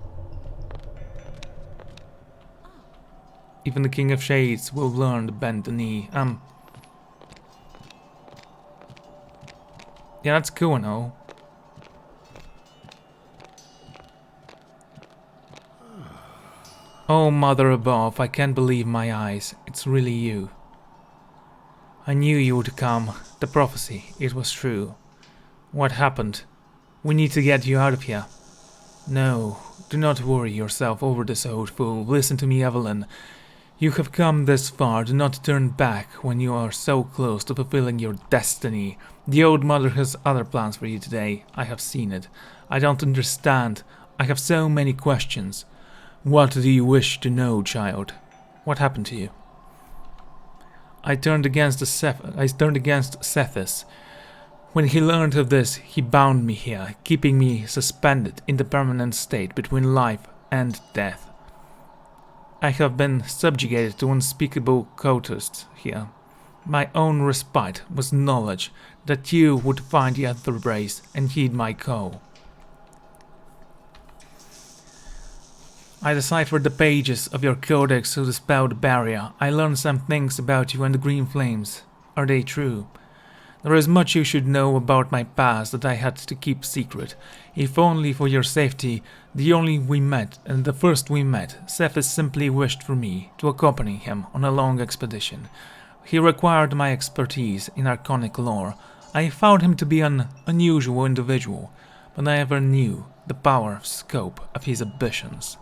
Even the King of Shades will learn to bend the knee. Yeah, that's cool and all. Oh, Mother above, I can't believe my eyes. It's really you. I knew you would come. The prophecy, it was true. What happened? We need to get you out of here. No, do not worry yourself over this old fool. Listen to me, Evelyn. You have come this far. Do not turn back when you are so close to fulfilling your destiny. The old mother has other plans for you today. I have seen it. I don't understand. I have so many questions. What do you wish to know, child? What happened to you? I turned against Sethis. When he learned of this, he bound me here, keeping me suspended in the permanent state between life and death. I have been subjugated to unspeakable courtesy here. My own respite was knowledge that you would find the Vambrace and heed my call. I deciphered the pages of your codex to dispel the barrier. I learned some things about you and the Green Flames. Are they true? There is much you should know about my past that I had to keep secret. If only for your safety, the first we met, Sethis simply wished for me to accompany him on a long expedition. He required my expertise in arcanic lore. I found him to be an unusual individual, but I never knew the power of scope of his ambitions.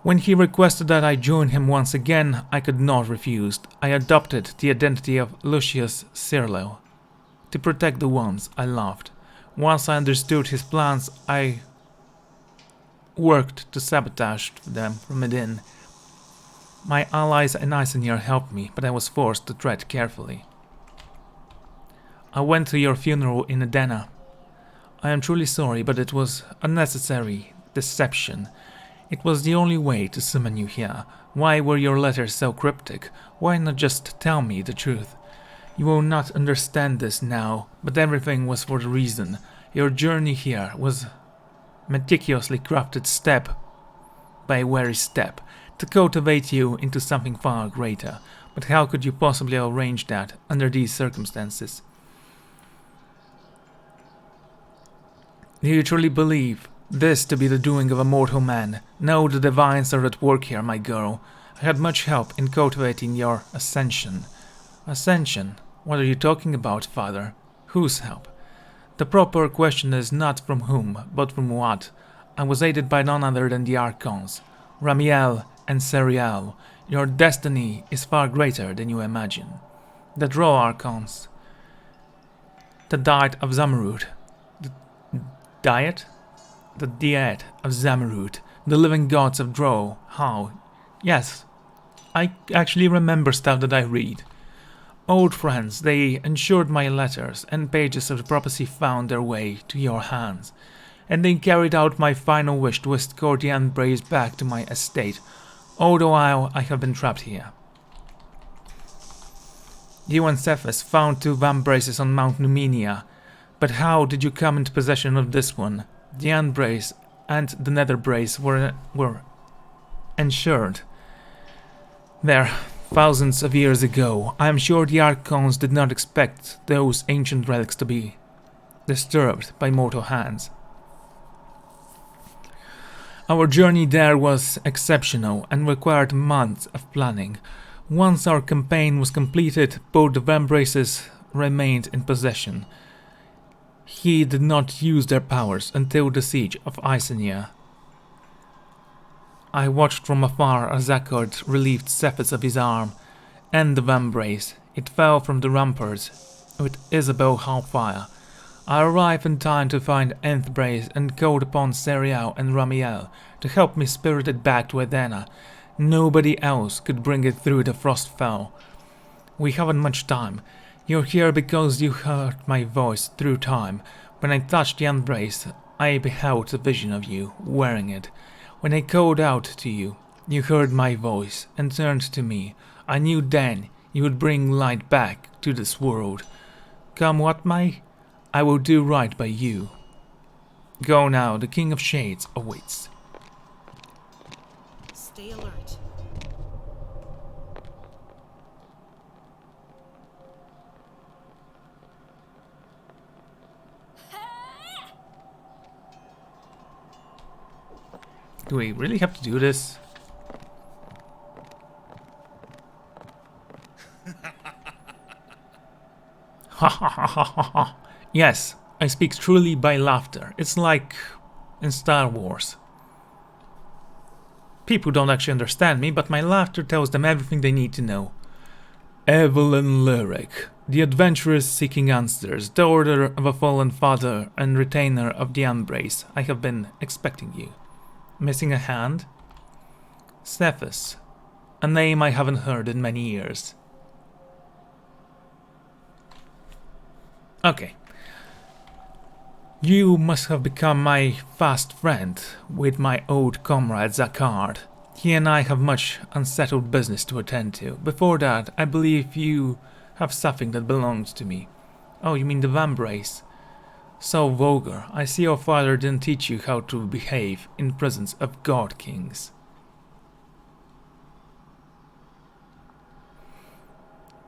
When he requested that I join him once again, I could not refuse. I adopted the identity of Lucius Cirlo. To protect the ones I loved. Once I understood his plans, I worked to sabotage them from within. My allies and Isengir helped me, but I was forced to tread carefully. I went to your funeral in Edena. I am truly sorry, but it was unnecessary deception. It was the only way to summon you here. Why were your letters so cryptic? Why not just tell me the truth? You will not understand this now, but everything was for a reason. Your journey here was meticulously crafted step by very step, to cultivate you into something far greater. But how could you possibly arrange that under these circumstances? Do you truly believe this to be the doing of a mortal man? No, the divines are at work here, my girl. I had much help in cultivating your ascension. Ascension? What are you talking about, father? Whose help? The proper question is not from whom, but from what. I was aided by none other than the Archons, Ramiel and Serial. Your destiny is far greater than you imagine. The Drow Archons. The Diet of Zamarut. The Diet? The Diet of Zamarut. The living gods of Drow. How? Yes, I actually remember stuff that I read. Old friends, they ensured my letters and pages of the prophecy found their way to your hands, and they carried out my final wish to escort the Vambrace back to my estate, all the while I have been trapped here. You and Cephas found 2 Vambraces on Mount Numenia, but how did you come into possession of this one? The Vambrace and the Netherbrace were ensured there thousands of years ago. I am sure the Archons did not expect those ancient relics to be disturbed by mortal hands. Our journey there was exceptional and required months of planning. Once our campaign was completed, both the Vambraces remained in possession. He did not use their powers until the siege of Isengir. I watched from afar as Zakhard relieved Cephas of his arm and the Vambrace. It fell from the ramparts with Isabel Hellfire. I arrived in time to find Vambrace and called upon Serial and Ramiel to help me spirit it back to Edena. Nobody else could bring it through the Frostfell. We haven't much time. You're here because you heard my voice through time. When I touched the Vambrace, I beheld a vision of you wearing it. When I called out to you, you heard my voice and turned to me. I knew then you would bring light back to this world. Come what may, I will do right by you. Go now, the King of Shades awaits. Stay alert. Do we really have to do this? Ha ha ha ha ha ha. Yes, I speak truly by laughter. It's like in Star Wars. People don't actually understand me, but my laughter tells them everything they need to know. Evelyn Lyric, the adventuress seeking answers, the order of a fallen father and retainer of the Vambrace. I have been expecting you. Missing a hand? Cephas, a name I haven't heard in many years. Okay. You must have become my fast friend with my old comrade Zakhard. He and I have much unsettled business to attend to. Before that, I believe you have something that belongs to me. Oh, you mean the Vambrace? So vulgar. I see your father didn't teach you how to behave in presence of god kings.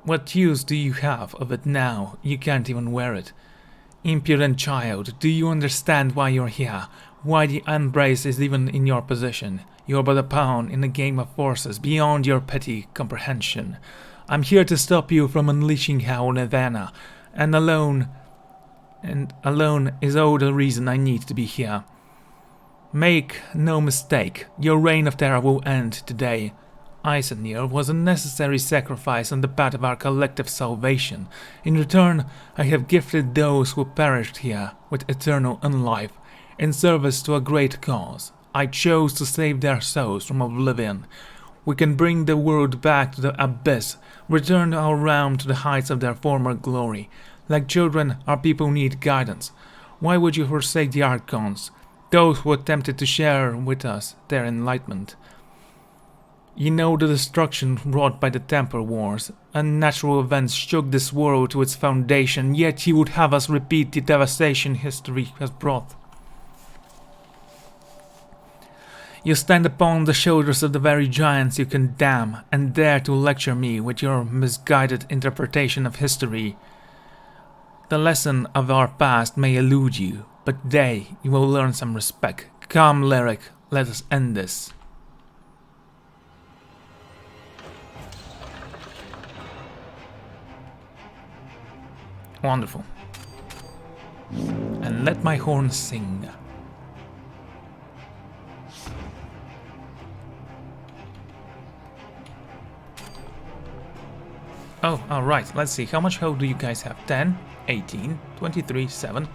What use do you have of it now? You can't even wear it. Impudent child, do you understand why you're here? Why the Vambrace is even in your possession? You're but a pawn in a game of forces beyond your petty comprehension. I'm here to stop you from unleashing hell on Edena, and alone is all the reason I need to be here. Make no mistake, your reign of terror will end today. Eisenir was a necessary sacrifice on the path of our collective salvation. In return, I have gifted those who perished here with eternal unlife in service to a great cause. I chose to save their souls from oblivion. We can bring the world back to the abyss, return our realm to the heights of their former glory. Like children, our people need guidance. Why would you forsake the Archons, those who attempted to share with us their enlightenment? You know the destruction wrought by the Temple Wars. Unnatural events shook this world to its foundation, yet you would have us repeat the devastation history has brought. You stand upon the shoulders of the very giants you condemn, and dare to lecture me with your misguided interpretation of history. The lesson of our past may elude you, but today you will learn some respect. Come, Lyric, let us end this. Wonderful. And let my horn sing. Oh, alright, let's see. How much health do you guys have? 10, 18, 23, 7.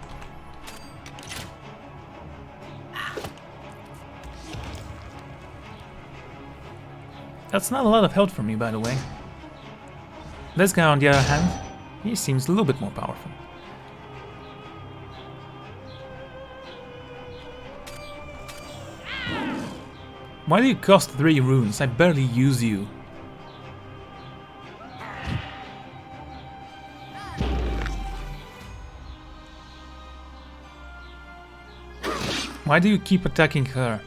That's not a lot of health for me, by the way. This guy, on the other hand, he seems a little bit more powerful. Why do you cost 3 runes? I barely use you. Why do you keep attacking her?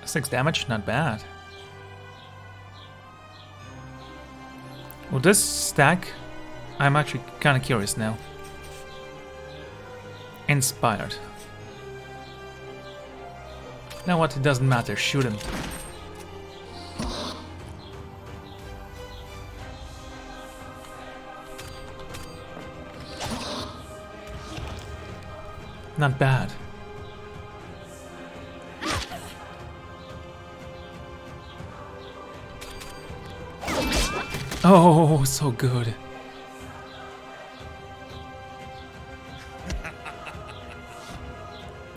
6 damage, not bad. Will this stack? I'm actually kind of curious now. Inspired. Now what? It doesn't matter. Shoot him. Not bad. Oh, so good.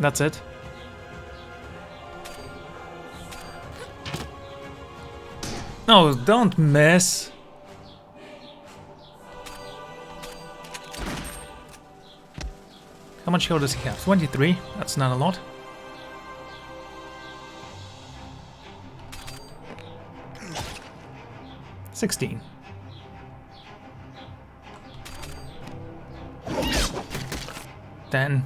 That's it. No, don't miss. How much health does he have? 23. That's not a lot. $16. Then,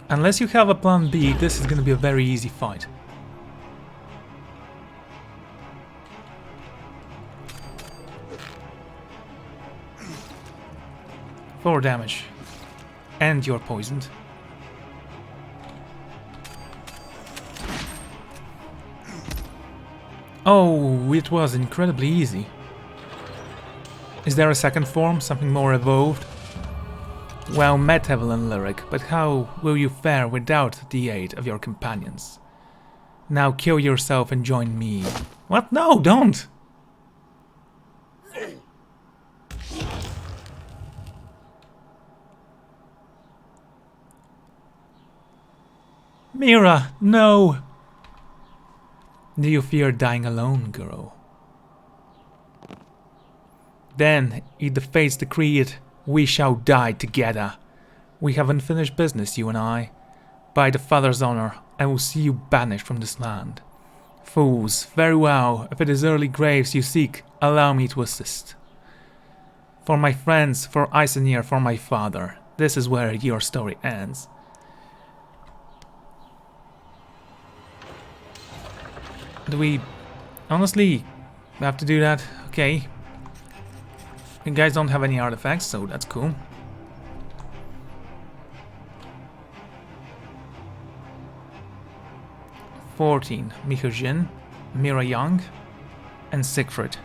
unless you have a plan B, this is gonna be a very easy fight. Four damage. And you're poisoned. Oh, it was incredibly easy. Is there a second form? Something more evolved? Well met, Evelyn Lyric, but how will you fare without the aid of your companions? Now kill yourself and join me. What? No, don't! Mira, no! Do you fear dying alone, girl? Then, if the fates decree it, we shall die together. We have unfinished business, you and I. By the Father's honor, I will see you banished from this land. Fools, very well, if it is early graves you seek, allow me to assist. For my friends, for Eisenir, for my father, this is where your story ends. Do we honestly have to do that? Okay. You guys don't have any artifacts, so that's cool. $14. Mihojin, Mira Young, and Siegfried.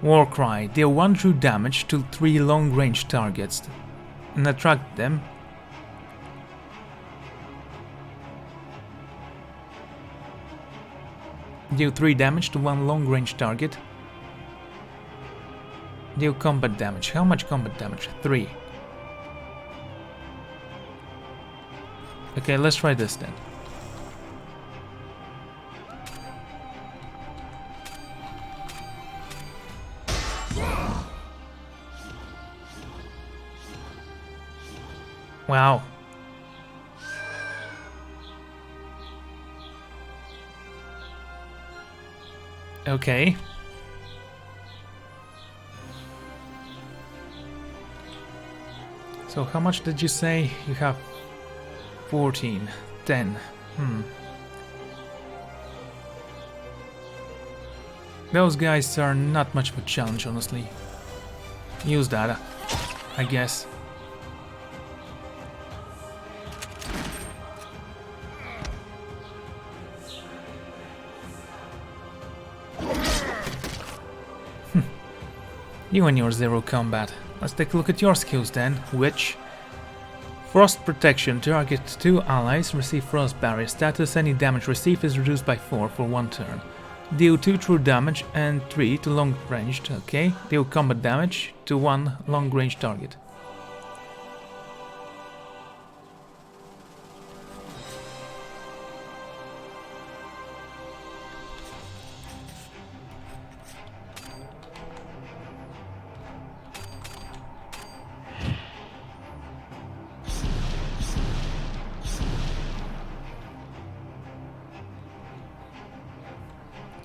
Warcry. Deal 1 true damage to 3 long-range targets. and attract them. Deal 3 damage to one long-range target. Deal combat damage. How much combat damage? 3. Okay, let's try this then. Wow. Okay. So how much did you say? You have 14, 10. Those guys are not much of a challenge, honestly. Use that, I guess. You and your zero combat. Let's take a look at your skills then, which... Frost Protection. Target 2 allies receive Frost Barrier status. Any damage received is reduced by 4 for 1 turn. Deal 2 true damage and 3 to long ranged. Okay. Deal combat damage to 1 long range target.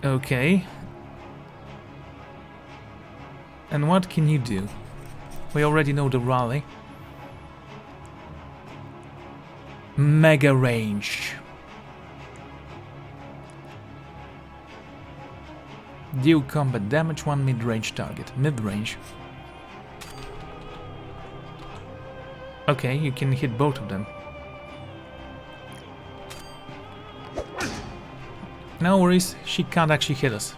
Okay. And what can you do? We already know the rally. Mega range. Deal combat damage 1 mid-range target. Mid-range. Okay, you can hit both of them. No worries, she can't actually hit us.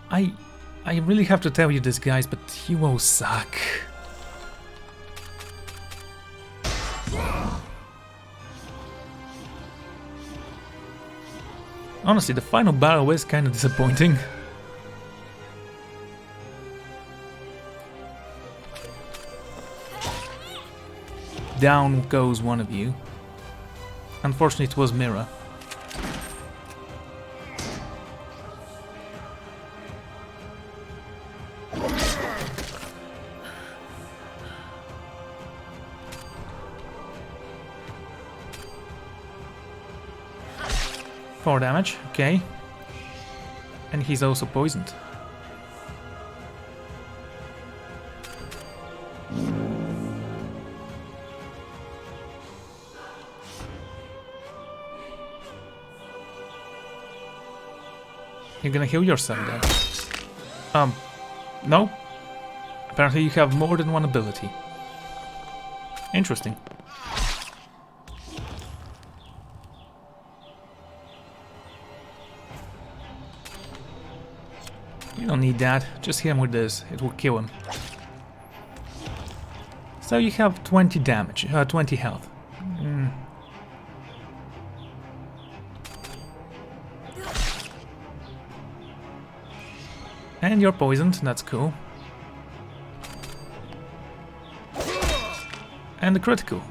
I really have to tell you this, guys, but you all suck. Honestly, the final battle is kind of disappointing. Down goes one of you. Unfortunately, it was Mira. Four damage, okay. And he's also poisoned. You're gonna heal yourself there. No. Apparently you have more than one ability. Interesting. You don't need that. Just hit him with this. It will kill him. So you have 20 damage, 20 health. And you're poisoned, that's cool. And the critical.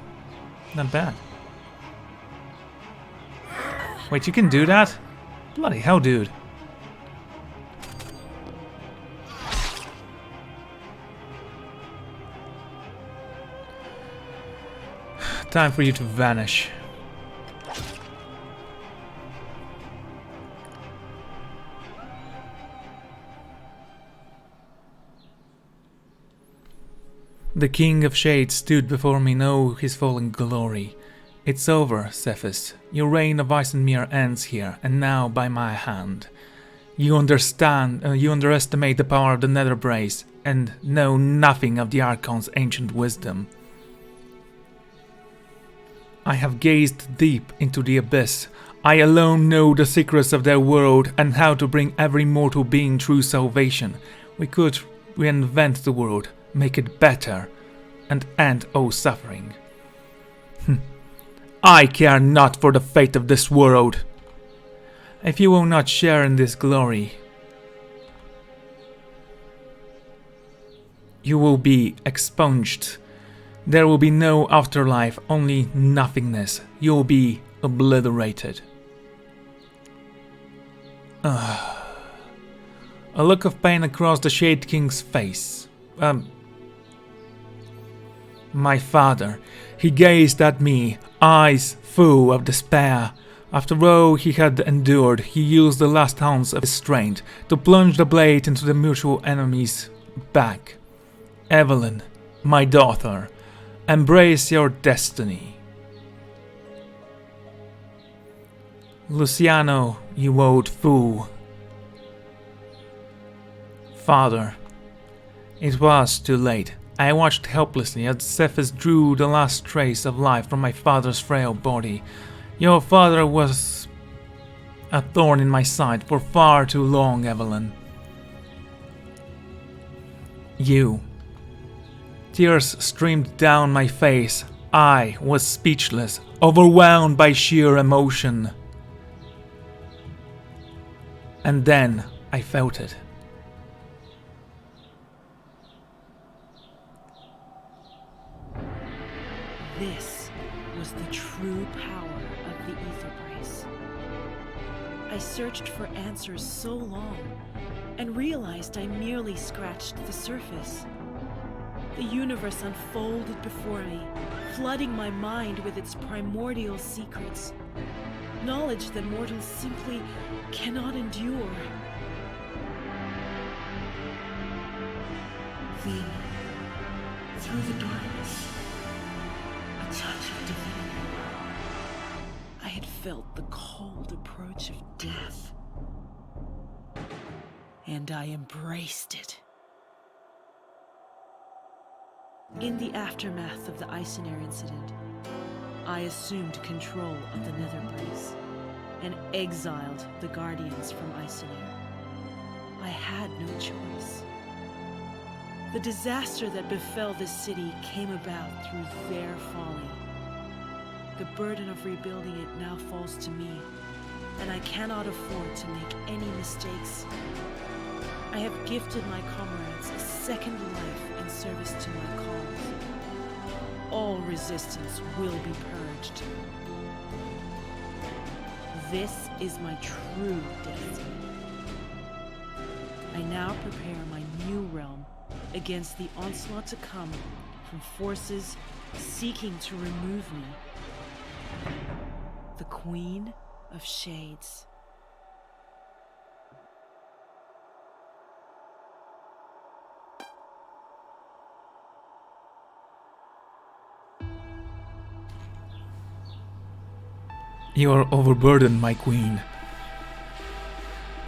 Not bad. Wait, you can do that? Bloody hell, dude. Time for you to vanish. The King of Shades stood before me in all his fallen glory. It's over, Cephas. Your reign of Isenmere ends here, and now by my hand. You underestimate the power of the Netherbrace, and know nothing of the Archon's ancient wisdom. I have gazed deep into the abyss. I alone know the secrets of their world and how to bring every mortal being true salvation. We could reinvent the world, make it better, and end all suffering. I care not for the fate of this world. If you will not share in this glory, you will be expunged. There will be no afterlife, only nothingness. You will be obliterated. A look of pain across the Shade King's face. My father. He gazed at me, eyes full of despair. After all he had endured, he used the last ounce of his strength to plunge the blade into the mutual enemy's back. Evelyn, my daughter, embrace your destiny. Luciano, you old fool. Father, it was too late. I watched helplessly as Cephas drew the last trace of life from my father's frail body. Your father was a thorn in my side for far too long, Evelyn. You. Tears streamed down my face. I was speechless, overwhelmed by sheer emotion. And then I felt it. This was the true power of the Vambrace. I searched for answers so long and realized I merely scratched the surface. The universe unfolded before me, flooding my mind with its primordial secrets. Knowledge that mortals simply cannot endure. Then, through the darkness, a touch of divinity. I had felt the cold approach of death, and I embraced it. In the aftermath of the Icenair incident, I assumed control of the Netherbrace and exiled the Guardians from Icenair. I had no choice. The disaster that befell this city came about through their folly. The burden of rebuilding it now falls to me, and I cannot afford to make any mistakes. I have gifted my comrades a second life in service to my cause. All resistance will be purged. This is my true destiny. I now prepare my new realm against the onslaught to come from forces seeking to remove me. The Queen of Shades. You are overburdened, my queen.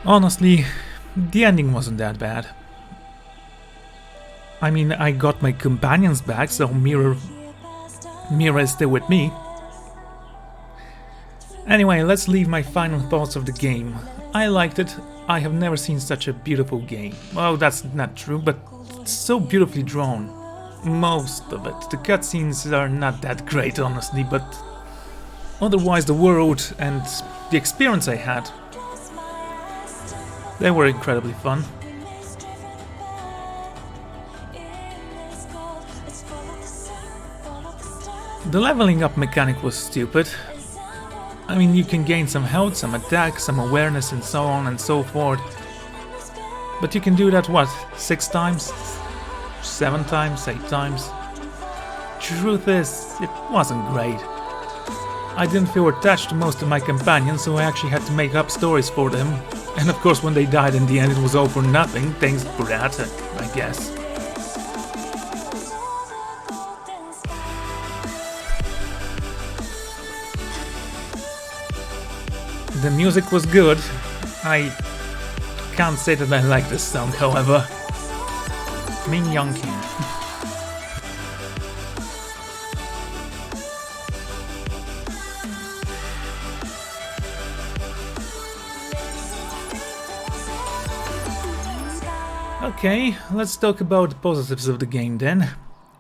Honestly, the ending wasn't that bad. I mean, I got my companions back, so Mira is still with me. Anyway, let's leave my final thoughts of the game. I liked it. I have never seen such a beautiful game. Well, that's not true, but it's so beautifully drawn. Most of it. The cutscenes are not that great, honestly, but otherwise the world and the experience I had, they were incredibly fun. The leveling up mechanic was stupid. I mean, you can gain some health, some attack, some awareness and so on and so forth. But you can do that, what, 6 times? 7 times? 8 times? Truth is, it wasn't great. I didn't feel attached to most of my companions, so I actually had to make up stories for them. And of course, when they died in the end, it was all for nothing. Thanks for that, I guess. The music was good. I can't say that I like this song, however. Min Young King. Okay, let's talk about the positives of the game then.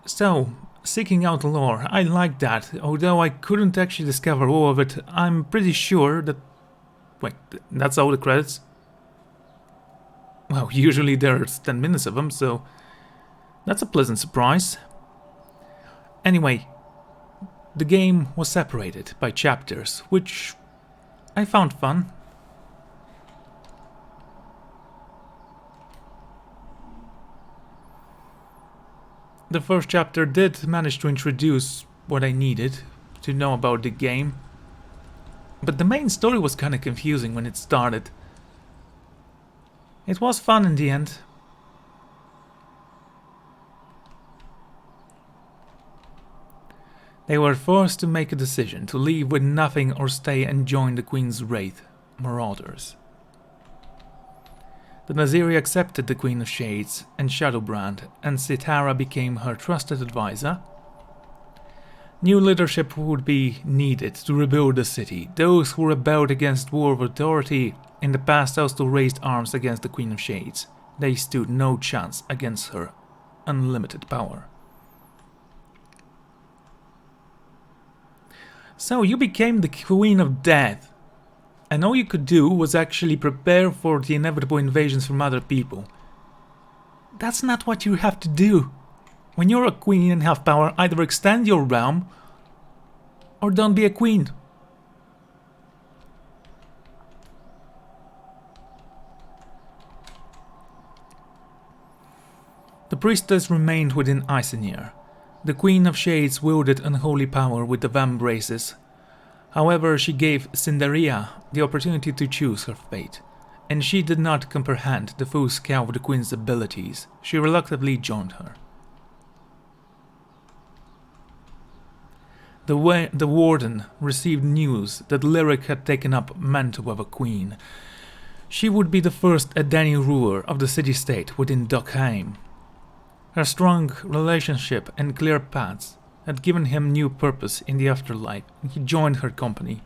So, seeking out lore, I like that. Although I couldn't actually discover all of it, I'm pretty sure that... Wait, that's all the credits? Well, usually there's 10 minutes of them, so that's a pleasant surprise. Anyway, the game was separated by chapters, which I found fun. The first chapter did manage to introduce what I needed to know about the game, but the main story was kinda confusing when it started. It was fun in the end. They were forced to make a decision to leave with nothing or stay and join the Queen's Wraith Marauders. The Naziri accepted the Queen of Shades and Shadowbrand, and Sitara became her trusted advisor. New leadership would be needed to rebuild the city. Those who rebelled against war of authority in the past also raised arms against the Queen of Shades. They stood no chance against her unlimited power. So you became the Queen of Death, and all you could do was actually prepare for the inevitable invasions from other people. That's not what you have to do. When you're a queen and have power, either extend your realm or don't be a queen. The priestess remained within Isenir. The Queen of Shades wielded unholy power with the Vambraces. However, she gave Cinderia the opportunity to choose her fate, and she did not comprehend the full scale of the Queen's abilities. She reluctantly joined her. The Warden received news that Lyric had taken up mantle of a queen. She would be the first Edeni ruler of the city-state within Dockheim. Her strong relationship and clear paths had given him new purpose in the afterlife, and he joined her company.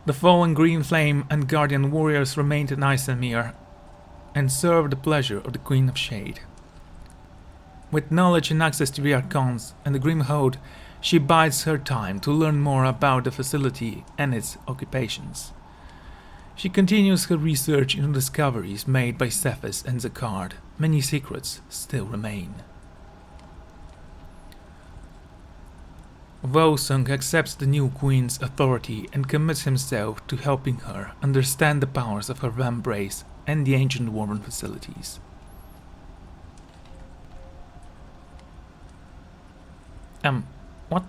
The fallen Green Flame and Guardian warriors remained in Isenir and served the pleasure of the Queen of Shade. With knowledge and access to the Archons and the Grim Horde, she bides her time to learn more about the facility and its occupations. She continues her research into discoveries made by Cephas and Zakard. Many secrets still remain. Volsung accepts the new queen's authority and commits himself to helping her understand the powers of her Vambrace and the ancient Dwarven facilities. What?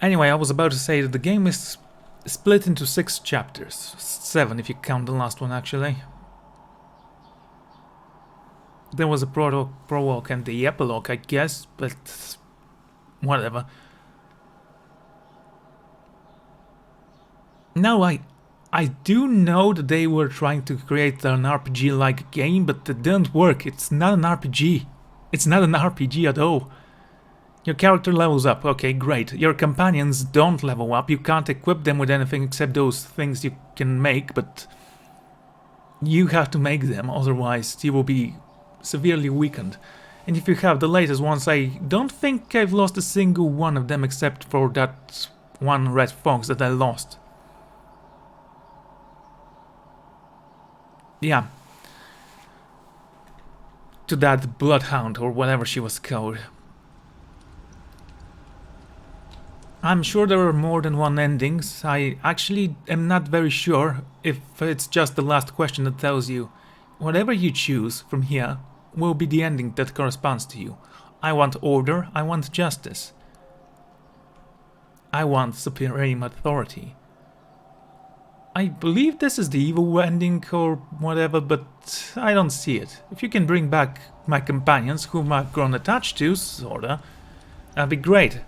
Anyway, I was about to say that the game is split into 6 chapters. 7 if you count the last one, actually. There was a prologue and the epilogue, I guess, but whatever. Now, I do know that they were trying to create an RPG-like game, but it didn't work. It's not an RPG. It's not an RPG at all. Your character levels up, okay, great. Your companions don't level up. You can't equip them with anything except those things you can make, but you have to make them, otherwise you will be severely weakened. And if you have the latest ones, I don't think I've lost a single one of them except for that one red fox that I lost. Yeah. To that bloodhound or whatever she was called. I'm sure there are more than one endings. I actually am not very sure if it's just the last question that tells you whatever you choose from here will be the ending that corresponds to you. I want order, I want justice. I want supreme authority. I believe this is the evil ending or whatever, but I don't see it. If you can bring back my companions, whom I've grown attached to, sorta, that'd be great.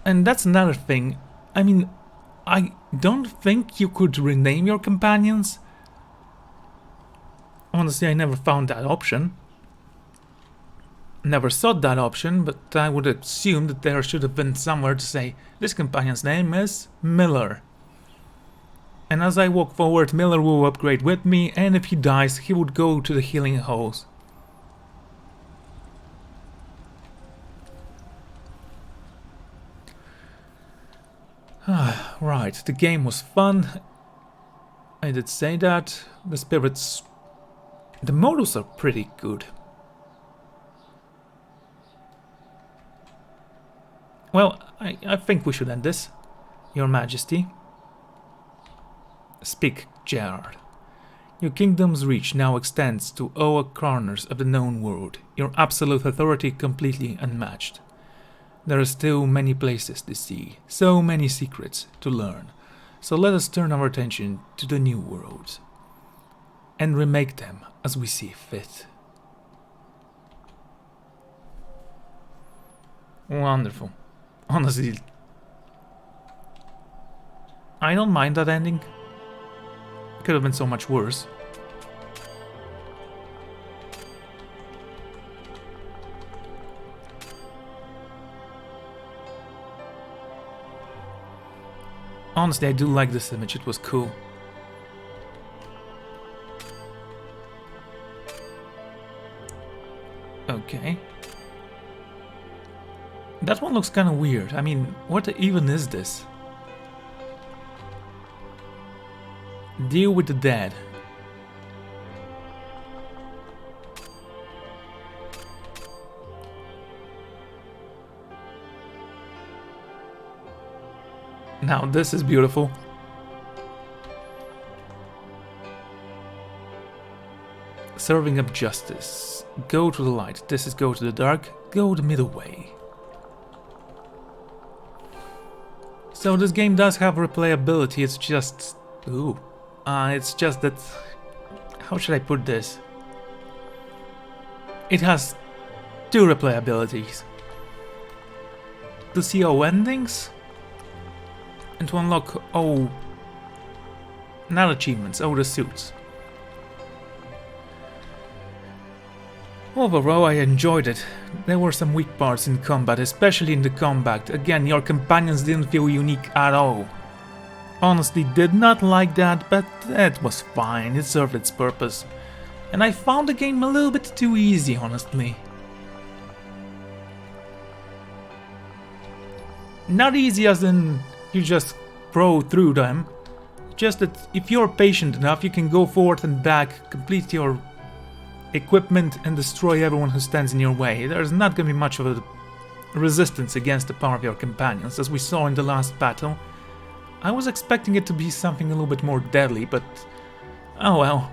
And that's another thing. I mean, I don't think you could rename your companions. Honestly, I never found that option. Never thought that option, but I would assume that there should have been somewhere to say, this companion's name is Miller. And as I walk forward, Miller will upgrade with me, and if he dies, he would go to the healing holes. Right, the game was fun. I did say that. The spirits... The models are pretty good. Well, I think we should end this, Your Majesty. Speak, Gerard. Your kingdom's reach now extends to all corners of the known world, your absolute authority completely unmatched. There are still many places to see, so many secrets to learn, so let us turn our attention to the new worlds, and remake them as we see fit. Wonderful. Honestly, I don't mind that ending. Could have been so much worse. Honestly, I do like this image, it was cool. Okay. That one looks kind of weird. I mean, what even is this? Deal with the dead. Now this is beautiful. Serving up justice. Go to the light. This is go to the dark. Go the middle way. So this game does have replayability, it's just... Ooh. It's just that... How should I put this? It has two replayabilities. To see all endings, and to unlock all... not achievements, all the suits. Overall, I enjoyed it. There were some weak parts in combat, especially in the combat. Again, your companions didn't feel unique at all. Honestly, did not like that, but that was fine, it served its purpose. And I found the game a little bit too easy, honestly. Not easy as in you just pro through them, just that if you're patient enough, you can go forward and back, complete your equipment and destroy everyone who stands in your way. There's not going to be much of a resistance against the power of your companions, as we saw in the last battle. I was expecting it to be something a little bit more deadly, but oh well.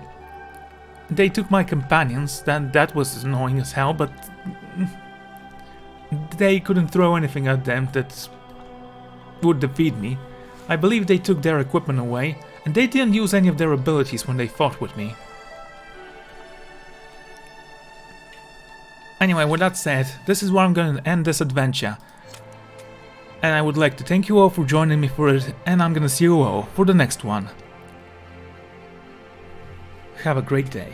They took my companions, that was annoying as hell, but they couldn't throw anything at them that would defeat me. I believe they took their equipment away, and they didn't use any of their abilities when they fought with me. Anyway, with that said, this is where I'm going to end this adventure. And I would like to thank you all for joining me for it, and I'm going to see you all for the next one. Have a great day.